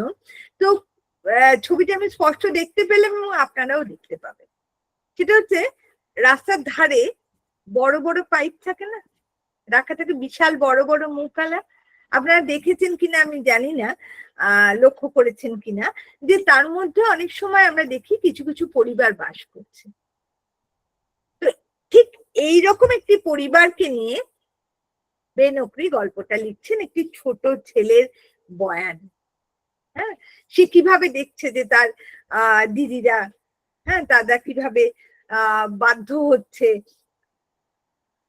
তো ছবিটা আমি স্পষ্ট দেখতে পেলাম এবং আপনারাও দেখতে পাবেন। সেটা হচ্ছে রাস্তার ধারে বড় বড় পাইপ থাকে না, রাখা থাকে, বিশাল বড় বড় মুখওয়ালা। আপনারা দেখেছেন কিনা আমি জানি না, লক্ষ্য করেছেন কিনা, যে তার মধ্যে অনেক সময় আমরা দেখি কিছু কিছু পরিবার বাস করছে। তো ঠিক এইরকম একটি পরিবারকে নিয়ে বেনকরি গল্পটা লিখছেন, একটি ছোট ছেলের বয়ান। হ্যাঁ, সে কিভাবে দেখছে যে তার দিদিরা, হ্যাঁ, দাদা কিভাবে বাধ্য হচ্ছে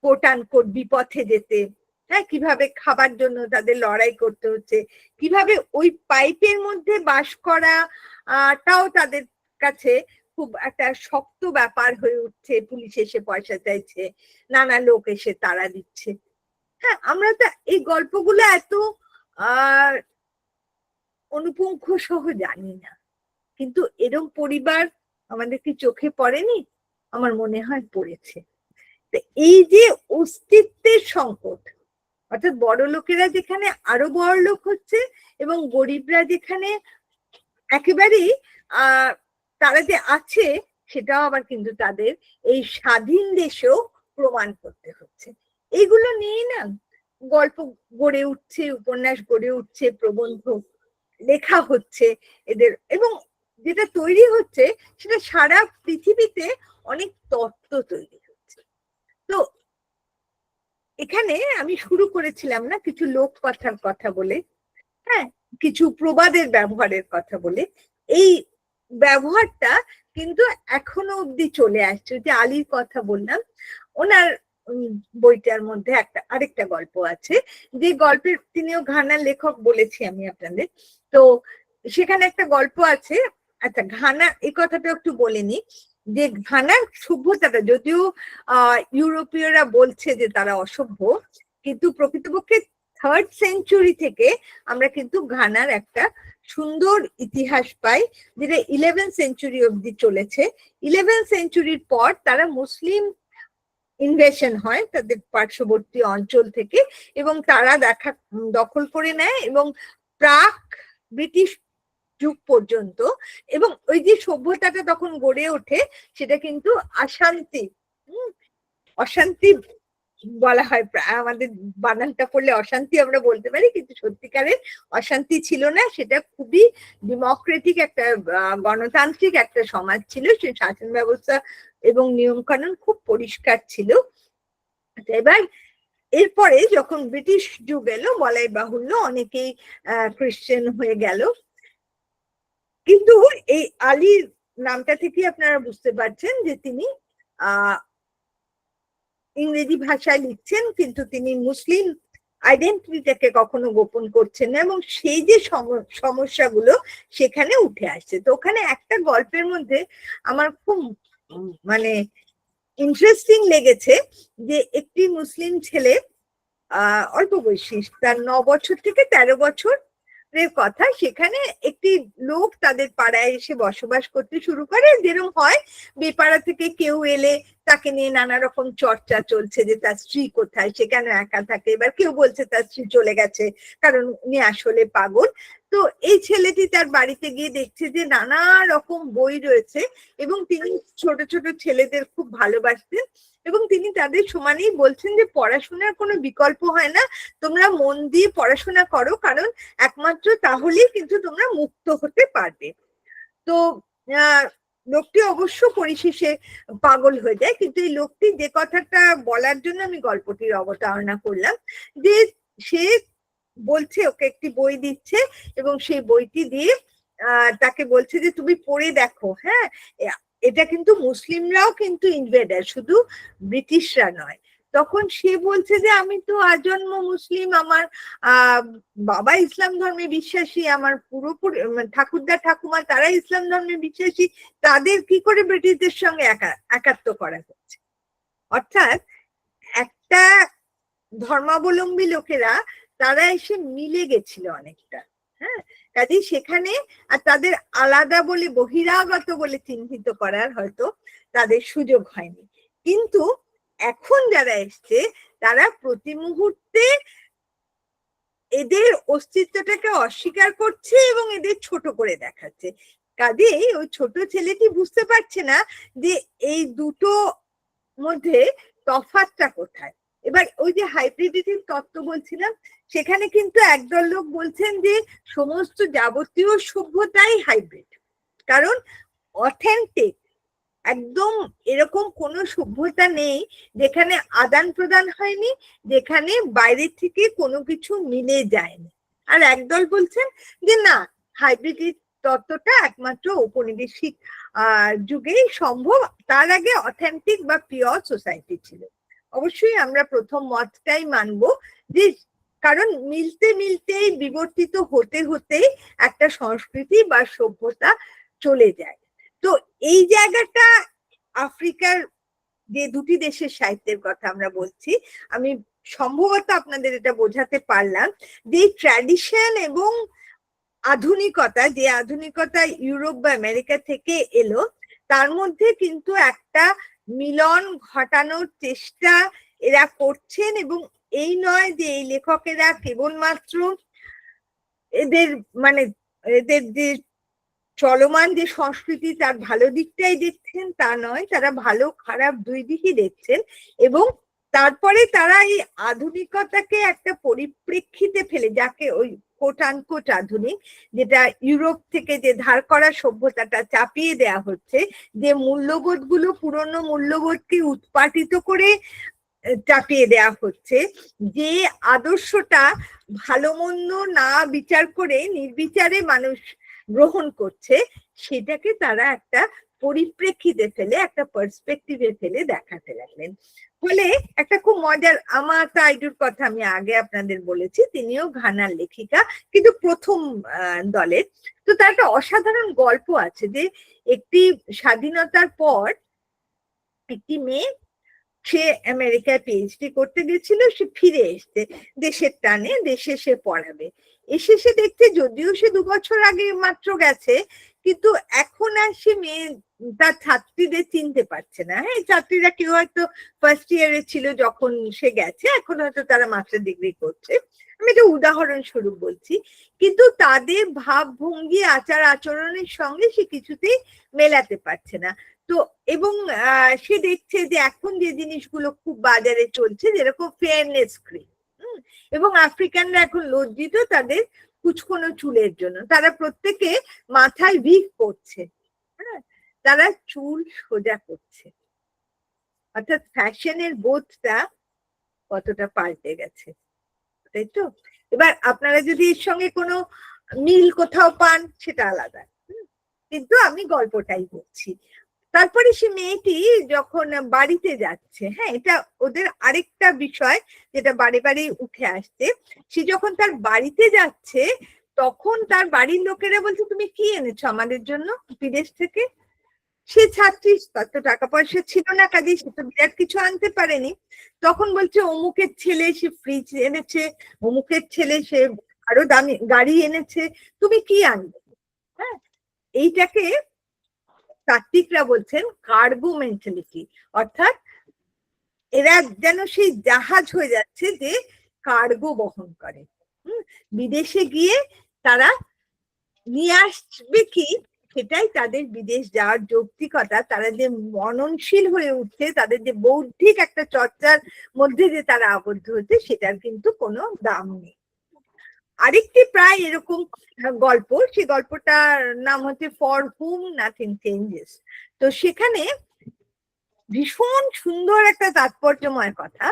কোট আনকোট বিপথে যেতে, হ্যাঁ, কিভাবে খাবার জন্য তাদের লড়াই করতে হচ্ছে, কিভাবে ওই পাইপের মধ্যে বাস করাটাও তাদের কাছে খুব একটা শক্ত ব্যাপার হয়ে উঠছে। পুলিশ এসে পয়সা চাইছে, নানা লোক এসে তাড়া দিচ্ছে। হ্যাঁ, আমরা তো এই গল্পগুলো এত অনুপুঙ্খ সহ জানি না, কিন্তু এরকম পরিবার আমাদের কি চোখে পড়েনি? আমার মনে হয় পড়েছে। এই যে অস্তিত্বের সংকট, অর্থাৎ বড় লোকেরা যেখানে আরো বড় লোক হচ্ছে এবং গরিবরা যেখানে একেবারেই তারা যে আছে সেটাও আবার কিন্তু তাদের এই স্বাধীন দেশেও প্রমাণ করতে হচ্ছে। এইগুলো নিয়ে না গল্প গড়ে উঠছে, উপন্যাস গড়ে উঠছে, প্রবন্ধ লেখা হচ্ছে এদের, এবং যেটা তৈরি হচ্ছে সেটা সারা পৃথিবীতে অনেক তত্ত্ব তৈরি হচ্ছে। তো এখানে আমি শুরু করেছিলাম না কিছু লোক কথার কথা বলে, হ্যাঁ, কিছু প্রবাদের ব্যবহারের কথা বলে। এই ব্যবহারটা কিন্তু এখনো অব্দি চলে আসছে। যে আলীর কথা বললাম, ওনার বইটার মধ্যে আরেকটা গল্প আছে, যে গল্পের তিনিও ঘানার লেখক বলেছি আমি আপনাদের। তো সেখানে একটা গল্প আছে। আচ্ছা, ঘানা এই কথাটা একটু বলে নি, যে ঘানার সভ্যতাটা যদিও ইউরোপীয়রা বলছে যে তারা অসভ্য, কিন্তু প্রকৃতপক্ষে 3rd সেঞ্চুরি থেকে আমরা কিন্তু ঘানার একটা সুন্দর ইতিহাস পাই, যেটা 11th সেঞ্চুরি অব্দি চলেছে। 11th সেঞ্চুরির পর তারা মুসলিম ইনভেশন হয় তাদের পার্শ্ববর্তী অঞ্চল থেকে, এবং তারা দখল করে নেয়, এবং প্রাক ব্রিটিশ যুগ পর্যন্ত, এবং ওই যে সভ্যতাটা তখন গড়ে ওঠে সেটা কিন্তু অশান্তি বলা হয়। আমাদের বানানটা করলে অশান্তি আমরা বলতে পারি, কিন্তু সত্যিকারের অশান্তি ছিল না। সেটা খুবই ডেমোক্রেটিক একটা গণতান্ত্রিক একটা সমাজ ছিল। সে শাসন ব্যবস্থা এবং নিয়ম কানুন খুব পরিষ্কার ছিল। এবার এরপরে যখন ব্রিটিশ যুগ এলো, বলাই বাহুল্য অনেকেই খ্রিস্টান হয়ে গেল। কিন্তু এই আলীর নামটা থেকে আপনারা বুঝতে পারছেন যে তিনি ইংরেজি ভাষায় লিখছেন, কিন্তু তিনি মুসলিম আইডেন্টিটিটাকে কখনো গোপন করছেন না, এবং সেই যে সমস্যাগুলো সেখানে উঠে আসছে। তো ওখানে একটা গল্পের মধ্যে আমার খুব মানে ইন্টারেস্টিং লেগেছে, যে একটি মুসলিম ছেলে অল্প বয়সী, তার 9 বছর থেকে 13 বছর কথা, সেখানে একটি লোক তাদের পাড়ায় এসে বসবাস করতে শুরু করে। যেরকম হয়, বেপাড়া থেকে কেউ এলে তাকে নিয়ে নানা রকম চর্চা চলছে, যে তার স্ত্রী কোথায়, সে কেন একা থাকে। এবার কেউ বলছে তার স্ত্রী চলে গেছে কারণ উনি আসলে পাগল। তো এই ছেলেটি তার বাড়িতে গিয়ে দেখছে যে নানা রকম বই রয়েছে, এবং তিনি ছোট ছোট ছেলেদের খুব ভালোবাসতেন, এবং তিনি তাদের সমানেই বলছেন যে পড়াশোনার কোনো বিকল্প হয় না, তোমরা মন দিয়ে পড়াশোনা করো, কারণ একমাত্র তাহলেই কিন্তু তোমরা মুক্ত হতে পারবে। তো লোকটি অবশ্য পরিশেষে পাগল হয়ে যায়, কিন্তু এই লোকটি যে কথাটা বলার জন্য আমি গল্পটির অবতারণা করলাম, যে সে বলছে, ওকে একটি বই দিচ্ছে এবং সেই বইটি দিয়ে তাকে বলছে যে তুমি পড়ে দেখো, হ্যাঁ, এটা কিন্তু মুসলিমরাও কিন্তু ইনভেডার, শুধু ব্রিটিশরা নয়। তখন সে বলছে যে আমি তো আজন্ম মুসলিম, আমার বাবা ইসলাম ধর্মে বিশ্বাসী, আমার পুরোপুরি ঠাকুরদা ঠাকুমা তারা ইসলাম ধর্মে বিশ্বাসী, তাদের কি করে ব্রিটিশদের সঙ্গে একাত্ম করা হচ্ছে। অর্থাৎ একটা ধর্মাবলম্বী লোকেরা তারা এসে মিলে গেছিল অনেকটা, হ্যাঁ, কাজেই সেখানে আর তাদের আলাদা বলে, বহিরাগত বলে চিহ্নিত করার হয়তো তাদের সুযোগ হয়নি। কিন্তু এখন যারা এসছে তারা প্রতি মুহূর্তে এদের অস্তিত্বটাকে অস্বীকার করছে এবং এদের ছোট করে দেখাচ্ছে। কাজেই ওই ছোট ছেলেটি বুঝতে পারছে না যে এই দুটো মধ্যে তফাৎটা কোথায়। এবার ওই যে হাইব্রিডিটির তত্ত্ব বলছিলাম, সেখানে কিন্তু একদল লোক বলছেন যে সমস্ত যাবতীয় সভ্যতাই হাইব্রিড, কারণ অথেন্টিক একদম এরকম কোনো সভ্যতা নেই যেখানে আদান প্রদান হয়নি, যেখানে বাইরে থেকে কোনো কিছু মিলে যায়নি। আর একদল বলছেন যে না, হাইব্রিড তত্ত্বটা একমাত্র ঔপনিবেশিক যুগেই সম্ভব, তার আগে অথেন্টিক বা পিওর সোসাইটি ছিল। অবশ্যই আমরা প্রথম মতটাই মানবো, যে কারণ মিলতে মিলতেই বিবর্তিত হতে হতেই একটা সংস্কৃতি বা সভ্যতা চলে যায়। তো এই জায়গাটা আফ্রিকার যে দুটি দেশের সাহিত্যের কথা আমরা বলছি, আমি সম্ভবত আপনাদের এটা বোঝাতে পারলাম যে ট্র্যাডিশন এবং আধুনিকতা, যে আধুনিকতা ইউরোপ বা আমেরিকা থেকে এলো, তার মধ্যে কিন্তু একটা মিলন ঘটানোর চেষ্টা এরা করছেন। এবং এই নয় যে এই লেখকেরা কেবলমাত্র এদের মানে এদের যে চলমান যে সংস্কৃতি তার ভালো দিকটাই দেখছেন তা নয়, তারা ভালো খারাপ দুই দিকই দেখছেন। এবং তারপরে তারা এই আধুনিকতাকে একটা পরিপ্রেক্ষিতে ফেলে, যাকে ওই কোট আনকোট আধুনিক, যেটা ইউরোপ থেকে যে ধার করা সভ্যতাটা চাপিয়ে দেয়া হচ্ছে, যে মূল্যবোধ গুলো পুরনো মূল্যবোধকে উৎপাটিত করে চাপিয়ে দেয়া হচ্ছে, যে আদর্শটা ভালো মন্দ না বিচার করে নির্বিচারে মানুষ গ্রহণ করছে, সেটাকে তারা একটা পরিপ্রেক্ষিতে ফেলে, একটা পার্সপেক্টিভে ফেলে দেখাতে লাগলেন। ফলে একটা খুব মজার, আমাতা আইডুর কথা আমি আগে আপনাদের বলেছি, তিনিও ঘানার লেখিকা, কিন্তু প্রথম দলের। তো তার একটা অসাধারণ গল্প আছে, যে একটি স্বাধীনতার পর একটি মেয়ে, সে আমেরিকায় পিএইচডি করতে গেছিল, সে ফিরে এসছে দেশের টানে, দেশে সে পড়াবে। এসে সে দেখতে, যদিও সে 2 বছর আগে মাত্র গেছে, কিন্তু এখন আর সে মেয়ে তার ছাত্রীদের চিনতে পারছে না। হ্যাঁ, ছাত্রীরা কেউ হয়তো ফার্স্ট ইয়ারে ছিল যখন সে গেছে, এখন হয়তো তারা মাস্টার ডিগ্রি করছে, আমি এটা উদাহরণস্বরূপ বলছি। কিন্তু তাদের ভাবভঙ্গি, আচার আচরণের সঙ্গে সে কিছুতেই মেলাতে পারছে না। তো এবং সে দেখছে যে এখন যে জিনিসগুলো খুব বাজারে চলছে, যেরকম ফেয়ারনেস ক্রিম, এবং আফ্রিকানরা এখন লজ্জিত তাদের কুচকোনো চুলের জন্য, তারা প্রত্যেকে মাথায় উইগ করছে, হ্যাঁ, তারা চুল সোজা করছে। অর্থাৎ ফ্যাশনের বোধটা কতটা পাল্টে গেছে, তাই তো? এবার আপনারা যদি এর সঙ্গে কোনো মিল কোথাও পান সেটা আলাদা, কিন্তু আমি গল্পটাই বলছি। তারপরে সে মেয়েটি যখন বাড়িতে যাচ্ছে, হ্যাঁ, এটা ওদের আরেকটা বিষয় যেটা বারে বারে উঠে আসছে, সে যখন তার বাড়িতে যাচ্ছে তখন তার বাড়ির লোকেরা বলছে, তুমি কি এনেছো আমাদের জন্য বিদেশ থেকে? সে ছাত্রী, তার তো টাকা পয়সা ছিল না, কাজে সে তো বিরাট কিছু আনতে পারেনি। তখন বলছে অমুকের ছেলে সে ফ্রিজ এনেছে, অমুকের ছেলে সে আরো দামি গাড়ি এনেছে, তুমি কি আনবে? হ্যাঁ, এইটাকে তাত্ত্বিকরা বলছেন কার্গো মেন্টালিটি, অর্থাৎ এরা যেন সেই জাহাজ হয়ে যাচ্ছে যে কার্গো বহন করে। বিদেশে গিয়ে তারা নিয়ে আসবে কি, সেটাই তাদের বিদেশ যাওয়ার যৌক্তিকতা। তারা যে মননশীল হয়ে উঠছে, তাদের যে বৌদ্ধিক একটা চর্চার মধ্যে যে তারা আবদ্ধ হচ্ছে, সেটার কিন্তু কোনো দাম নেই। আরেকটি প্রায় এরকম গল্প, সেই গল্পটার নাম হচ্ছে ফর হুম নাথিং চেঞ্জেস। তো সেখানে ভীষণ সুন্দর একটা তাৎপর্যময় কথা।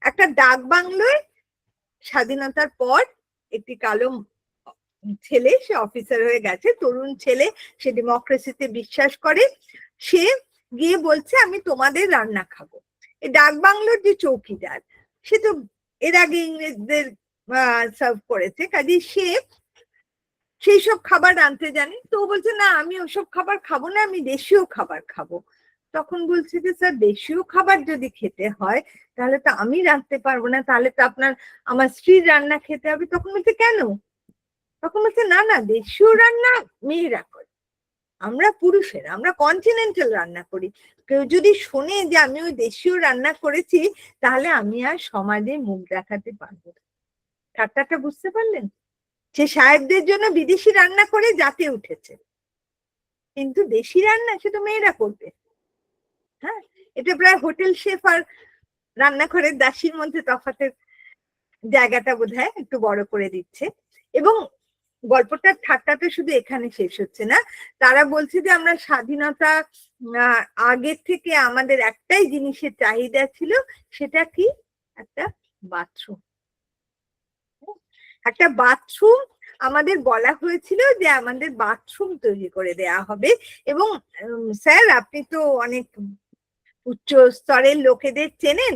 একটা ডাক বাংলোয় স্বাধীনতার পর একটি কালো ছেলে, সে অফিসার হয়ে গেছে, তরুণ ছেলে, সে ডেমোক্রেসিতে বিশ্বাস করে। সে গিয়ে বলছে, আমি তোমাদের রান্না খাবো। এই ডাক বাংলোর যে চৌকিদার, সে তো এর আগে ইংরেজদের সার্ভ করেছে, কাজে সে সেই সব খাবার রাঁধতে জানে। তো ও বলছে, না আমি ওসব খাবার খাবো না, আমি দেশীয় খাবার খাবো। তখন বলছে যে স্যার, দেশীয় খাবার যদি খেতে হয় তাহলে তো আমি রাঁধতে পারবো না, তাহলে তো আপনার আমার স্ত্রীর রান্না খেতে হবে। তখন বলছে কেন? তখন বলছে, না না, দেশীয় রান্না মেয়েরা করে, আমরা পুরুষেরা আমরা কন্টিনেন্টাল রান্না করি। কেউ যদি শোনে যে আমি ওই দেশীয় রান্না করেছি, তাহলে আমি আর সমাজে মুখ দেখাতে পারবো না। ঠাট্টাটা বুঝতে পারলেন? সে সাহেবদের জন্য বিদেশি রান্না করে জাতে উঠেছে, কিন্তু দেশি রান্না সে তো মেয়েরা করবে। হ্যাঁ, এটা প্রায় হোটেল শেফ আর রান্নাঘরের দাসীর মধ্যে তফাতের জায়গাটা বোধহয় একটু বড় করে দিচ্ছে। এবং গল্পটার ঠাট্টাটা শুধু এখানে শেষ হচ্ছে না, তারা বলছে যে আমরা স্বাধীনতা আগের থেকে আমাদের একটাই জিনিসের চাহিদা ছিল, সেটা কি? একটা বাথরুম। একটা বাথরুম আমাদের বলা হয়েছিল যে আমাদের বাথরুম তৈরি করে দেয়া হবে। এবং স্যার আপনি তো অনেক উচ্চ স্তরের লোকেদের চেনেন,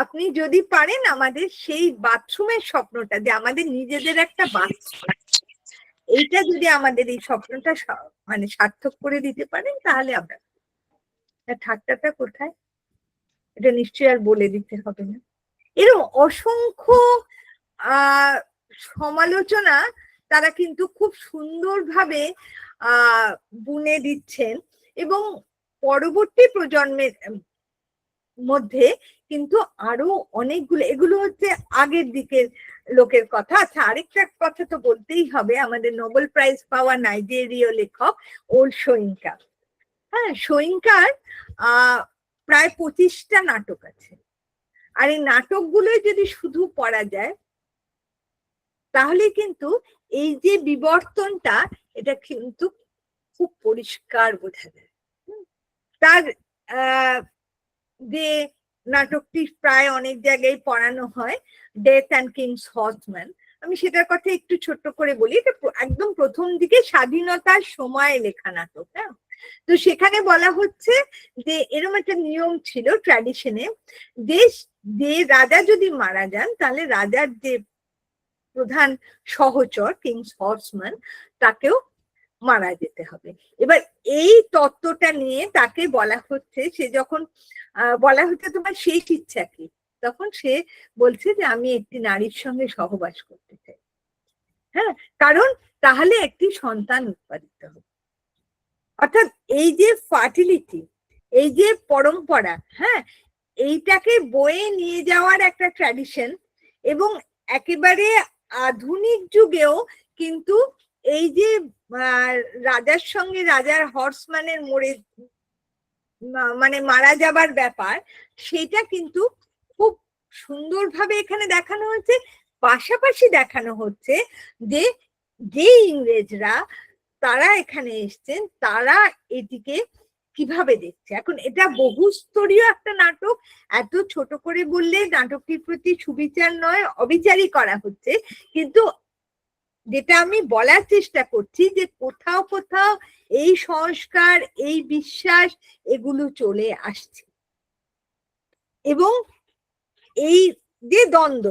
আপনি যদি পারেন আমাদের সেই বাথরুমের স্বপ্নটা, যে আমাদের নিজেদের একটা বাথরুম, এইটা যদি আমাদের এই স্বপ্নটা মানে সার্থক করে দিতে পারেন, তাহলে আমরা। ঠাট্টাটা কোথায়? এটা নিশ্চয়ই আর বলে দিতে হবে না। এরকম অসংখ্য সমালোচনা তারা কিন্তু খুব সুন্দরভাবে বুনে দিচ্ছেন, এবং পরবর্তী প্রজন্মের মধ্যে কিন্তু আরো অনেকগুলো, এগুলো হচ্ছে আগের দিকের লোকের কথা। আচ্ছা, আরেকটা কথা তো বলতেই হবে, আমাদের নোবেল প্রাইজ পাওয়া নাইজেরীয় লেখক ওল সোয়িঙ্কা। হ্যাঁ, সোয়িঙ্কার প্রায় 25টা নাটক আছে। আর এই নাটকগুলো যদি শুধু পড়া যায়, তাহলে কিন্তু এই যে বিবর্তনটা, এটা কিন্তু খুব পরিষ্কার বোঝা যায়। তার যে নাটকটি প্রায় অনেক জায়গায় পড়ানো হয়, ডেথ অ্যান্ড কিংস হর্সম্যান, আমি সেটার কথা একটু ছোট্ট করে বলি। এটা একদম প্রথম দিকে স্বাধীনতার সময় লেখা নাটক। হ্যাঁ, তো সেখানে বলা হচ্ছে যে এরকম একটা নিয়ম ছিল ট্র্যাডিশনে, যে রাজা যদি মারা যান, তাহলে রাজার যে প্রধান সহচর কিংস হর্সম্যান, তাকেও মারা যেতে হবে। এবার এই তত্ত্বটা নিয়ে তাকে বলা হচ্ছে, সে যখন বলা হচ্ছে তোমার শেষ ইচ্ছা কি, তখন সে বলছে যে আমি একটি নারীর সঙ্গে সহবাস করতে চাই। হ্যাঁ, কারণ তাহলে একটি সন্তান উৎপাদিত হবে। অর্থাৎ এই যে ফার্টিলিটি, এই যে পরম্পরা, হ্যাঁ, এইটাকে বয়ে নিয়ে যাওয়ার একটা ট্র্যাডিশন। এবং একেবারে আধুনিক যুগেও কিন্তু এই যে রাজার সঙ্গে রাজার হর্সম্যানের মানে মারা যাবার ব্যাপার, সেটা কিন্তু খুব সুন্দরভাবে এখানে দেখানো হচ্ছে। পাশাপাশি দেখানো হচ্ছে যে যে ইংরেজরা তারা এখানে এসছেন, তারা এটিকে কিভাবে দেখছে। এখন এটা বহুস্তরীয় একটা নাটক, এত ছোট করে বললে নাটকটির প্রতি সুবিচার নয়, অবিচারই করা হচ্ছে। কিন্তু যেটা আমি বলার চেষ্টা করছি, যে কোথাও কোথাও এই সংস্কার, এই বিশ্বাস, এগুলো চলে আসছে। এবং এই যে দ্বন্দ্ব,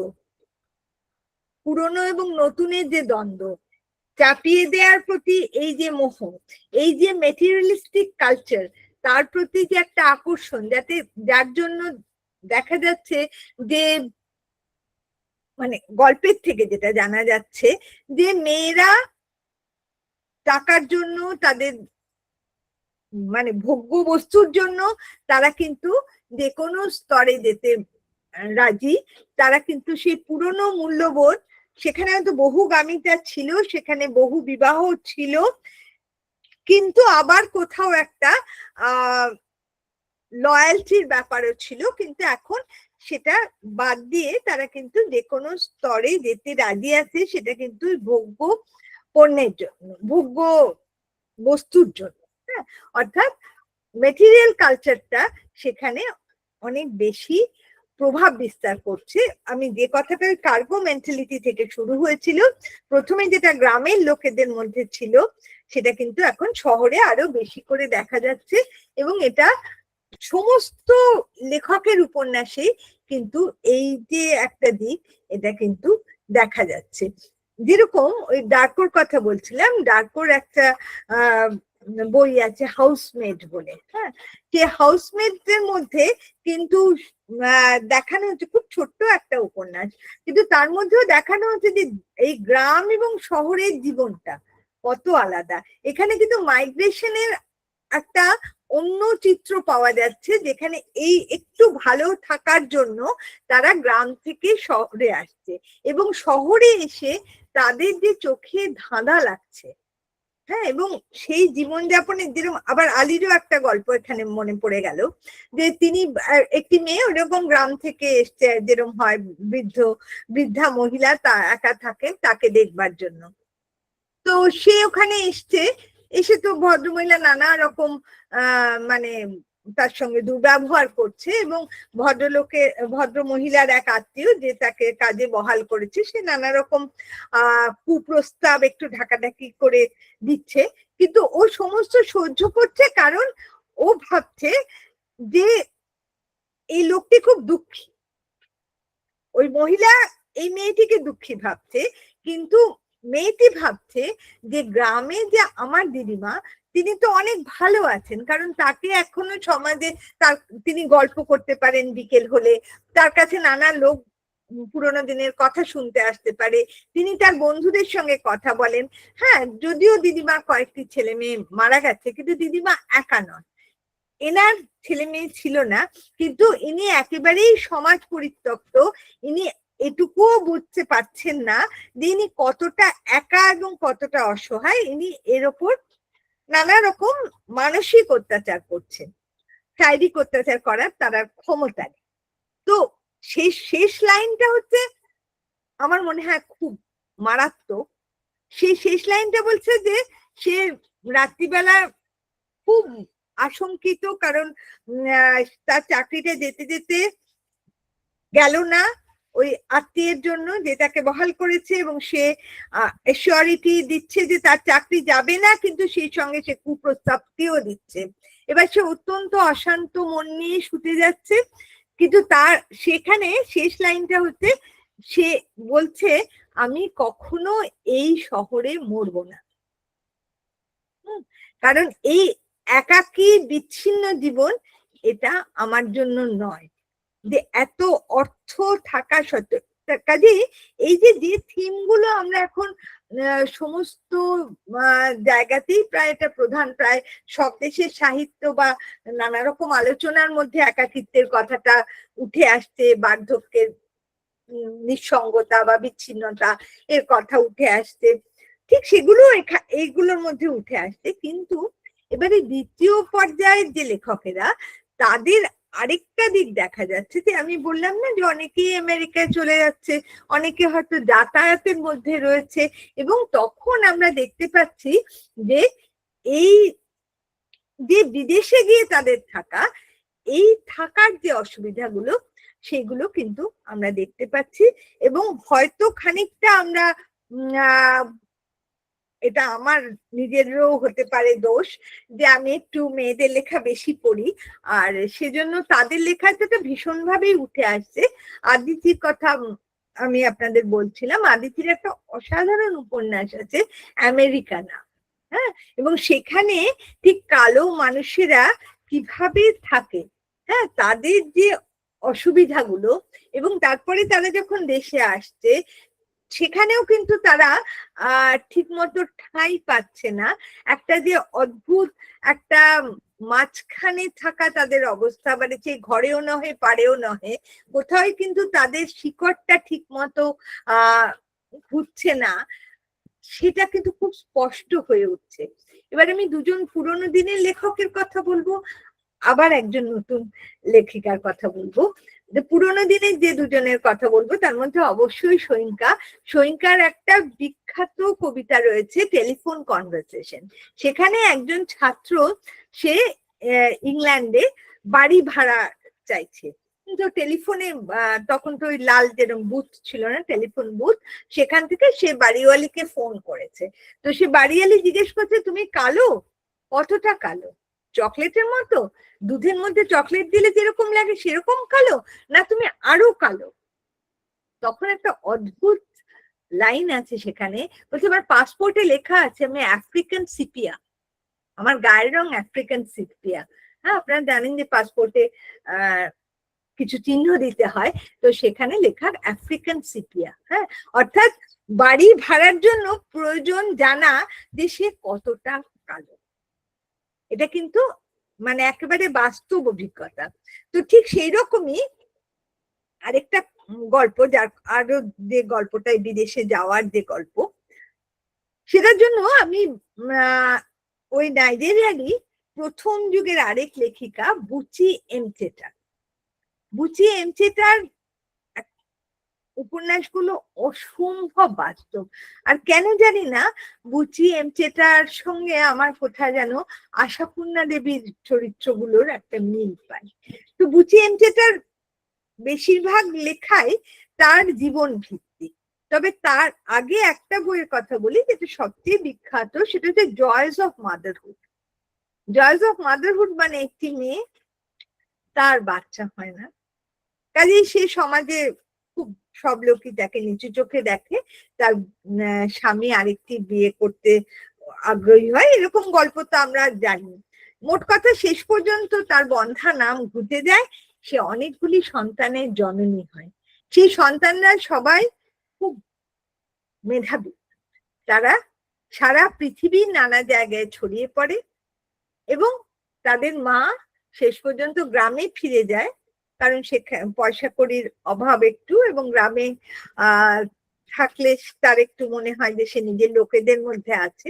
পুরনো এবং নতুনের যে দ্বন্দ্ব, চাপিয়ে দেওয়ার প্রতি এই যে মোহ, এই যে মেটেরিয়ালিস্টিক কালচার, তার প্রতি যে একটা আকর্ষণ, যার জন্য দেখা যাচ্ছে যে মানে গল্পের থেকে যেটা জানা যাচ্ছে, যে মেয়েরা টাকার জন্য, তাদের মানে ভোগ্য বস্তুর জন্য তারা কিন্তু যে কোনো স্তরে যেতে রাজি। তারা কিন্তু সেই পুরনো মূল্যবোধ, সেখানে হয়তো বহুগামিতা ছিল, সেখানে বহু বিবাহ ছিল, কিন্তু আবার কোথাও একটা লয়ালটির ব্যাপারও ছিল। কিন্তু এখন সেটা বাদ দিয়ে তারা কিন্তু যে কোনো স্তরে যেতে রাজি আছে, সেটা কিন্তু ভোগ্য পণ্যের জন্য, ভোগ্য বস্তুর জন্য। হ্যাঁ, অর্থাৎ মেটেরিয়াল কালচারটা সেখানে অনেক বেশি প্রভাব বিস্তার করছে। আমি যে কথাটা কার্গো মেন্টালিটি থেকে শুরু হয়েছিল, প্রথমে যেটা গ্রামের লোকেদের মধ্যে ছিল, সেটা কিন্তু এখন শহরে আরো বেশি করে দেখা যাচ্ছে। এবং এটা সমস্ত লেখকের উপন্যাসে কিন্তু এই যে একটা দিক, এটা কিন্তু দেখা যাচ্ছে। যেরকম ওই ডার্কোর কথা বলছিলাম, ডার্কোর একটা বই আছে হাউসমেড বলে। হ্যাঁ, সে হাউসমেডদের মধ্যে কিন্তু দেখানো হচ্ছে, খুব ছোট্ট একটা উপন্যাস, কিন্তু তার মধ্যেও দেখানো হচ্ছে যে এই গ্রাম এবং শহরের জীবনটা কত আলাদা। এখানে কিন্তু মাইগ্রেশনের একটা অন্য চিত্র পাওয়া যাচ্ছে, যেখানে এই একটু ভালো থাকার জন্য তারা গ্রাম থেকে শহরে আসছে, এবং শহরে এসে তাদের যে চোখে ধাঁধা লাগছে, হ্যাঁ, এবং সেই জীবনযাপনের যেরকম, আবার আলীরও একটা গল্প এখানে মনে পড়ে গেল, যে তিনি একটি মেয়ে ওরকম গ্রাম থেকে এসছে, যেরকম হয় বৃদ্ধা মহিলা তা একা থাকে, তাকে দেখবার জন্য। তো সে ওখানে এসছে, এসে তো ভদ্রমহিলা নানা রকম মানে তার সঙ্গে দুর্ব্যবহার করছে, এবং ভদ্র মহিলার এক আত্মীয় যে তাকে কাজে বহাল করেছে, সে নানা রকম কুপ্রস্তাব একটু ঢাকাঢাকি করে দিচ্ছে, কিন্তু ও সমস্ত সহ্য করছে, কারণ ও ভাবছে যে এই লোকটি খুব দুঃখী। ওই মহিলা এই মেয়েটিকে দুঃখী ভাবছে, কিন্তু মেয়েটি ভাবছে যে গ্রামে যে আমার দিদিমা, তিনি তো অনেক ভালো আছেন, কারণ তাকে এখনো সমাজে তিনি গল্প করতে পারেন বিকেল হলে, তার কাছে নানা লোক পুরোনো দিনের কথা শুনতে আসতে পারে, তিনি তার বন্ধুদের সঙ্গে কথা বলেন। হ্যাঁ, যদিও দিদিমার কয়েকটি ছেলে মেয়ে মারা গেছে, কিন্তু দিদিমা একা নন, এনার ছেলে মেয়ে ছিল না, কিন্তু ইনি একেবারেই সমাজ পরিত্যক্ত। ইনি এটুকুও বুঝতে পারছেন না যে ইনি কতটা একা এবং কতটা অসহায়। ইনি এর ওপর নানা রকম মানসিক অত্যাচার করছেন, শারীরিক অত্যাচার করার তার ক্ষমতা নেই। তো শেষ লাইনটা হচ্ছে আমার মনে হয় খুব মারাত্মক। সেই শেষ লাইনটা বলছে যে সে রাত্রিবেলা খুব আশঙ্কিত, কারণ তার চাকরিটা যেতে যেতে গেল না ওই আত্মীয়ের জন্য যে তাকে বহাল করেছে, এবং সে এসিউরিটি দিচ্ছে যে তার চাকরি যাবে না, কিন্তু সেই সঙ্গে সে কুপ্রস্তাবটিও দিচ্ছে। এবার সে অত্যন্ত অশান্ত মন নিয়ে শুতে যাচ্ছে, কিন্তু তার সেখানে শেষ লাইনটা হচ্ছে সে বলছে, আমি কখনো এই শহরে মরবো না, কারণ এই একাকী বিচ্ছিন্ন জীবন এটা আমার জন্য নয়। যে এত অর্থ থাকা সত্ত্বেও, কাজে এই যে থিম গুলো আমরা এখন সমস্ত জায়গাতেই প্রায় এটা প্রধান, প্রায় সব দেশের সাহিত্য বা নানা রকম আলোচনার মধ্যে একাকিত্বের কথাটা উঠে আসছে, বার্ধক্যের নিঃসঙ্গতা বা বিচ্ছিন্নতা এর কথা উঠে আসছে, ঠিক সেগুলো এইগুলোর মধ্যে উঠে আসছে। কিন্তু এবারে দ্বিতীয় পর্যায়ের যে লেখকেরা, তাদের আরেকটা দিক দেখা যাচ্ছে, যে আমি বললাম না যে অনেকেই আমেরিকায় চলে যাচ্ছে, অনেকে হয়তো যাতায়াতের মধ্যে রয়েছে, এবং তখন আমরা দেখতে পাচ্ছি যে এই যে বিদেশে গিয়ে তাদের থাকা, এই থাকার যে অসুবিধাগুলো, সেগুলো কিন্তু আমরা দেখতে পাচ্ছি। এবং হয়তো খানিকটা আমরা এটা আমার নিজেরও হতে পারে দোষ, যে আমি একটু মেয়েদের লেখা বেশি পড়ি, আর সেজন্য তাদের লেখাটা তো ভীষণভাবেই উঠে আসছে। আদিতির কথা আমি আপনাদের বলছিলাম, আদিতির একটা অসাধারণ উপন্যাস আছে আমেরিকানা, হ্যাঁ, এবং সেখানে ঠিক কালো মানুষেরা কিভাবে থাকে, হ্যাঁ, তাদের যে অসুবিধাগুলো, এবং তারপরে তারা যখন দেশে আসছে, সেখানেও কিন্তু তারা ঠিক মতো ঠাঁই পাচ্ছে না, একটা যে অদ্ভুত একটা মাঝখানে থাকা তাদের অবস্থা, মানে সেই ঘরেও নহে পারেও নহে, কোথাও কিন্তু তাদের শিকড়টা ঠিক মতো ঘুরছে না, সেটা কিন্তু খুব স্পষ্ট হয়ে উঠছে। এবার আমি দুজন পুরোনো দিনের লেখকের কথা বলবো, আবার একজন নতুন লেখিকার কথা বলবো। পুরোনো দিনের যে দুজনের কথা বলবো, তার মধ্যে অবশ্যই সৈঙ্কার একটা বিখ্যাত কবিতা রয়েছে, টেলিফোন কনভারসেশন। সেখানে একজন ছাত্র, সে ইংল্যান্ডে বাড়ি ভাড়া চাইছে, তো টেলিফোনে তখন তো ওই লাল যেরকম বুথ ছিল না, টেলিফোন বুথ, সেখান থেকে সে বাড়িওয়ালিকে ফোন করেছে। তো সে বাড়িওয়ালি জিজ্ঞেস করছে, তুমি কালো? কতটা কালো? চকলেটের মতো? দুধের মধ্যে চকলেট দিলে যেরকম লাগে সেরকম কালো, না তুমি আরো কালো? তখন একটা অদ্ভুত লাইন আছে সেখানে, বলছে আমার পাসপোর্টে লেখা আছে আমি আফ্রিকান সিপিয়া, আমার গায়ের রং আফ্রিকান সিপিয়া। হ্যাঁ, আপনারা জানেন যে পাসপোর্টে কিছু চিহ্ন দিতে হয়, তো সেখানে লেখা আফ্রিকান সিপিয়া। হ্যাঁ, অর্থাৎ বাড়ি ভাড়ার জন্য প্রয়োজন জানা যে সে কতটা কালো। এটা কিন্তু মানে একেবারে বাস্তব অভিজ্ঞতা। তো ঠিক সেই রকমই আরেকটা গল্প, যার আরো যে গল্পটা বিদেশে যাওয়ার যে গল্প, সেটার জন্য আমি ওই নাইজেরিয়ারই প্রথম যুগের আরেক লেখিকা বুচি এমচেটা। বুচি এমচেটার উপন্যাসগুলো অসম্ভব বাস্তব। আর কেন জানি না বুচি এমচেটার সঙ্গে আমার কোথায় যেন আশাপূর্ণা দেবীর চরিত্রগুলোর একটা মিল পাই। তো বুচি এমচেটার বেশিরভাগ লেখাই তার জীবন ভিত্তিক। তবে তার আগে একটা বইয়ের কথা বলি যেটা সবচেয়ে বিখ্যাত, সেটা হচ্ছে joys of motherhood. Joys of motherhood মানে একটি মেয়ে, তার বাচ্চা হয় না, কাজেই সে সমাজে খুব সব লোকই তাকে নিচু চোখে দেখে। তার স্বামী আরেকটি বিয়ে করতে আগ্রহী হয়, এরকম গল্প তো আমরা জানি। মোট কথা শেষ পর্যন্ত তার বন্ধা নাম ঘুটে যায়, সে অনেকগুলি সন্তানের জননী হয়। সেই সন্তানরা সবাই খুব মেধাবী, তারা সারা পৃথিবীর নানা জায়গায় ছড়িয়ে পড়ে এবং তাদের মা শেষ পর্যন্ত গ্রামে ফিরে যায়, কারণ সেখানে পয়সা কড়ির অভাব একটু, এবং গ্রামে থাকলে তার একটু মনে হয় যে সে নিজের লোকেদের মধ্যে আছে।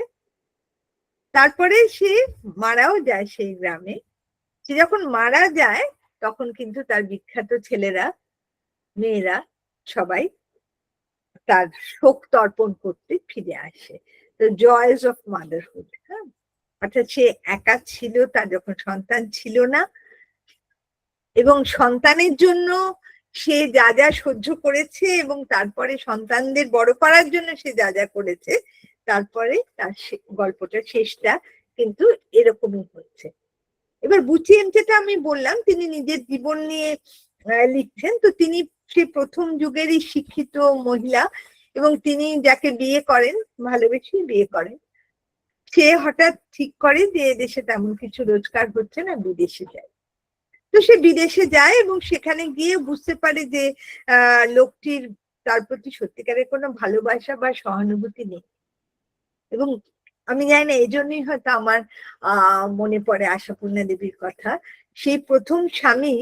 তারপরে সে মারাও যায় সেই গ্রামে। সে যখন মারা যায় তখন কিন্তু তার বিখ্যাত ছেলেরা মেয়েরা সবাই তার শোক তর্পণ করতে ফিরে আসে। তো জয়স অফ মাদারহুড। হ্যাঁ, অর্থাৎ সে একা ছিল, তার যখন সন্তান ছিল না, এবং সন্তানের জন্য সে যা যা সহ্য করেছে এবং তারপরে সন্তানদের বড় করার জন্য সে যা যা করেছে, তারপরে তার গল্পটার শেষটা কিন্তু এরকমই হচ্ছে। এবার বুচি এমচেটা আমি বললাম তিনি নিজের জীবন নিয়ে লিখছেন। তো তিনি সে প্রথম যুগেরই শিক্ষিত মহিলা, এবং তিনি যাকে বিয়ে করেন, ভালোবেসে বিয়ে করেন, সে হঠাৎ ঠিক করে যে দেশে তেমন কিছু রোজগার হচ্ছে না, বিদেশে যায়। তো সে বিদেশে যায় এবং সেখানে গিয়ে বুঝতে পারে যে লোকটির তার প্রতি সত্যিকারের কোনো ভালোবাসা বা সহানুভূতি নেই। এবং আমি জানি না, এই জন্যই হয়তো আমার মনে পড়ে আশাপূর্ণা দেবীর কথা। সেই প্রথম স্বামী,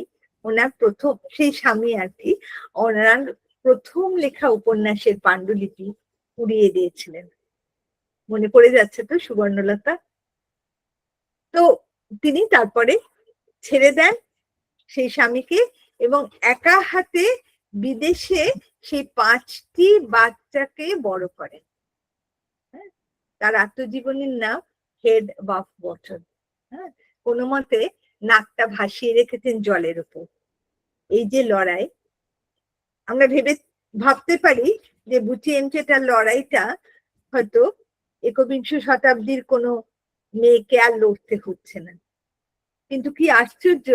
ওনার প্রথম সেই স্বামী আর কি, ওনার প্রথম লেখা উপন্যাসের পাণ্ডুলিপি উড়িয়ে দিয়েছিলেন। মনে পড়ে যাচ্ছে তো সুবর্ণলতা? তো তিনি তারপরে ছেড়ে দেন সেই স্বামীকে এবং একা হাতে বিদেশে সেই 5টি বাচ্চাকে বড় করেন। তার আত্মজীবনীর নাম হেড অ্যাবভ ওয়াটার। হ্যাঁ, কোনো মতে নাকটা ভাসিয়ে রেখেছেন জলের উপর। এই যে লড়াই, আমরা ভাবতে পারি যে বুচি এমচেটার লড়াইটা হয়তো একবিংশ শতাব্দীর কোনো মেয়েকে আর লড়তে হচ্ছে না। কিন্তু কি আশ্চর্য,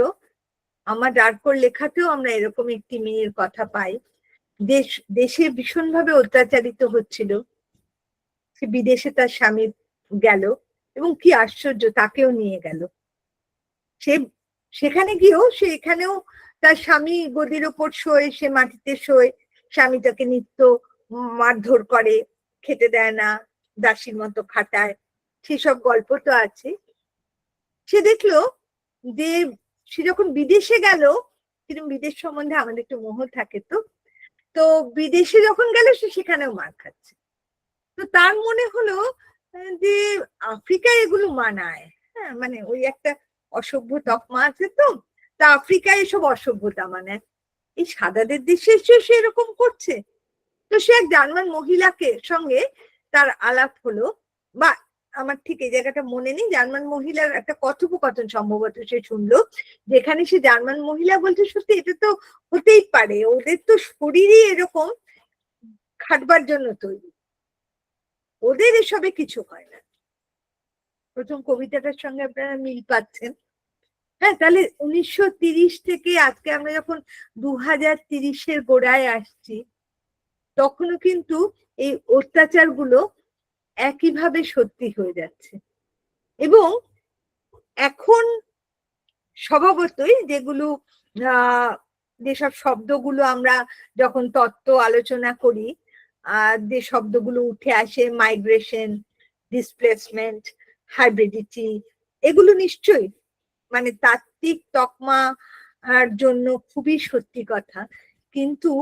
আমার ডার্কোর লেখাতেও আমরা এরকম একটি মেয়ের কথা পাই। দেশে ভীষণভাবে অত্যাচারিত হচ্ছিল, সে বিদেশে তার স্বামী গেল এবং কি আশ্চর্য, তাকেও নিয়ে গেল। সে সেখানে গিয়েও সে এখানেও তার স্বামী গদির ওপর শোয়, সে মাটিতে শোয়, স্বামী তাকে নিত্য মারধর করে, খেতে দেয় না, দাসীর মতো খাটায়, সেসব গল্প তো আছে। সে দেখলো যে সে যখন বিদেশে গেল, কিন্তু বিদেশ সম্বন্ধে আমাদের একটু মোহ থাকে, তো বিদেশে যখন গেল সে সেখানেও মার খাচ্ছে। তো তার মনে হলো যে আফ্রিকায় এগুলো মানায়। হ্যাঁ, মানে ওই একটা অসভ্য তকমা আছে, তো তা আফ্রিকায় এসব অসভ্যতা মানে এই সাদাদের দেশে এসে সে এরকম করছে। তো সে এক জার্মান মহিলাকে সঙ্গে তার আলাপ হলো, বা আমার ঠিক এই জায়গাটা মনে নেই, জার্মান মহিলার একটা কথোপকথন সম্ভবত সে শুনলো, যেখানে সে জার্মান মহিলা বলছে সত্যি এটা তো হতেই পারে, ওদের তো শরীরই এরকম, খাটবার জন্য তৈরি, ওদের এসবে কিছু হয় না। প্রথম কবিতাটার সঙ্গে আপনারা মিল পাচ্ছেন। হ্যাঁ, তাহলে 1930 থেকে আজকে আমরা যখন 2030-এর গোড়ায় আসছি, তখনও কিন্তু এই অত্যাচারগুলো একইভাবে সত্যি হয়ে যাচ্ছে। এবং এখন স্বভাবতই যেগুলো যেসব শব্দগুলো আমরা যখন তত্ত্ব আলোচনা করি যে শব্দগুলো উঠে আসে, মাইগ্রেশন, ডিসপ্লেসমেন্ট, হাইব্রিডিটি, এগুলো নিশ্চয়ই মানে তাত্ত্বিক তকমা জন্য খুবই সত্যি কথা। কিন্তু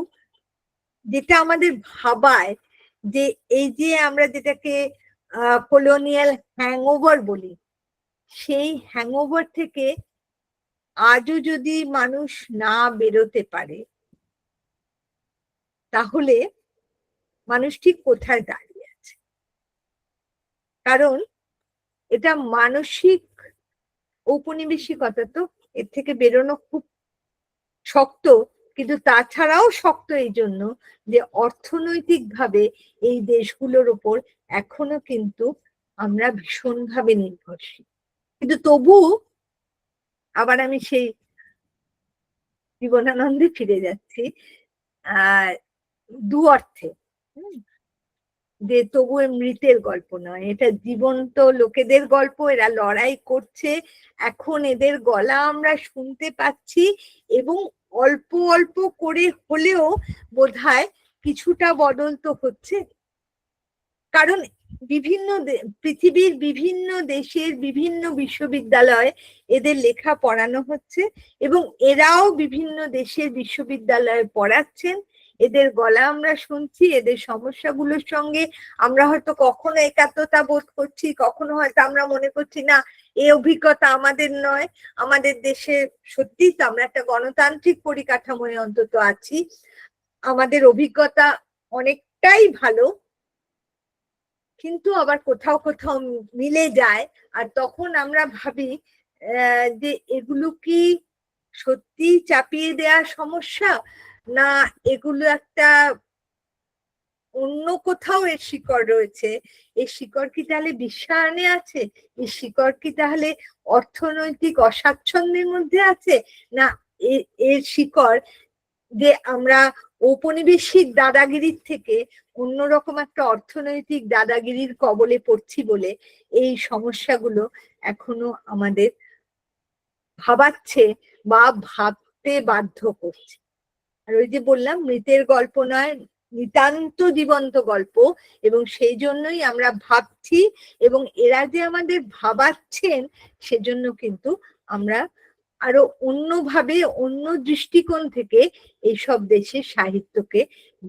যেটা আমাদের ভাবায় যে এই যে আমরা যেটাকে কলোনিয়াল হ্যাংওভার বলি, সেই হ্যাংওভার থেকে আজও যদি মানুষ না বেরোতে পারে, তাহলে মানুষ ঠিক কোথায় দাঁড়িয়ে আছে? কারণ এটা মানসিক ঔপনিবেশিকতা, তো এর থেকে বেরোনো খুব শক্ত। কিন্তু তাছাড়াও শক্ত এই জন্য যে অর্থনৈতিকভাবে এই দেশগুলোর উপর এখনো কিন্তু আমরা ভীষণভাবে নির্ভরশীল। কিন্তু তবু আবার আমি সেই জীবনানন্দে ফিরে যাচ্ছি দু অর্থে, যে তবু মৃতের গল্প নয়, এটা জীবন্ত লোকেদের গল্প। এরা লড়াই করছে, এখন এদের গলা আমরা শুনতে পাচ্ছি, এবং অল্প অল্প করে হলেও বোধহয় কিছুটা বদল তো হচ্ছে। কারণ বিভিন্ন পৃথিবীর বিভিন্ন দেশের বিভিন্ন বিশ্ববিদ্যালয়ে এদের লেখা পড়ানো হচ্ছে, এবং এরাও বিভিন্ন দেশের বিশ্ববিদ্যালয়ে পড়াচ্ছেন। এদের গলা আমরা শুনছি, এদের সমস্যাগুলোর সঙ্গে আমরা হয়তো কখনো একাত্মতা বোধ করছি, কখনো হয়তো আমরা মনে করছি না এই অভিজ্ঞতা আমাদের নয়। আমাদের দেশে সত্যিই তো আমরা একটা গণতান্ত্রিক পরিকাঠামোয় অন্তত আছি, আমাদের অভিজ্ঞতা অনেকটাই ভালো, কিন্তু আবার কোথাও কোথাও মিলে যায়। আর তখন আমরা ভাবি যে এগুলো কি সত্যি চাপিয়ে দেওয়া সমস্যা, না এগুলো একটা অন্য কোথাও এর শিকড় রয়েছে? এই শিকড় কি তাহলে বিশ্বায়নে আছে? এই শিকড় কি তাহলে অর্থনৈতিক অস্বাচ্ছন্দ্যের মধ্যে আছে? না এর শিকড় যে আমরা ঔপনিবেশিক দাদাগিরির থেকে অন্যরকম একটা অর্থনৈতিক দাদাগিরির কবলে পড়ছি বলে এই সমস্যাগুলো এখনো আমাদের ভাবাচ্ছে বা ভাবতে বাধ্য করছে? আর ওই যে বললাম, মৃতের গল্প নয়, নিতান্ত জীবন্ত গল্প, এবং সেই জন্যই আমরা ভাবছি, এবং এরা যে আমাদের ভাবাচ্ছেন সেজন্য কিন্তু আমরা আরো অন্যভাবে, অন্য দৃষ্টিকোণ থেকে এইসব দেশের সাহিত্যকে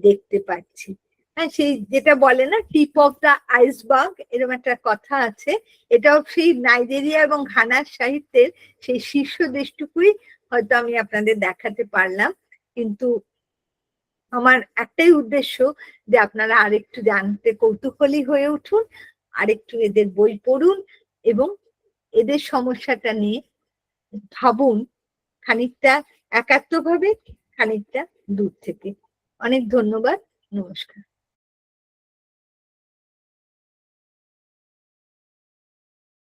দেখতে পাচ্ছি। হ্যাঁ, সেই যেটা বলে না টিপ অফ দ্য আইসবার্গ, এরকম একটা কথা আছে। এটাও সেই নাইজেরিয়া এবং ঘানার সাহিত্যের সেই শীর্ষ দেশটুকুই হয়তো আমি আপনাদের দেখাতে পারলাম। কিন্তু আমার একটাই উদ্দেশ্য যে আপনারা আরেকটু জানতে কৌতূহলী হয়ে উঠুন, আরেকটু এদের বই পড়ুন, এবং এদের সমস্যাটা নিয়ে ভাবুন, খানিকটা একাত্মভাবে, খানিকটা দূর থেকে। অনেক ধন্যবাদ, নমস্কার।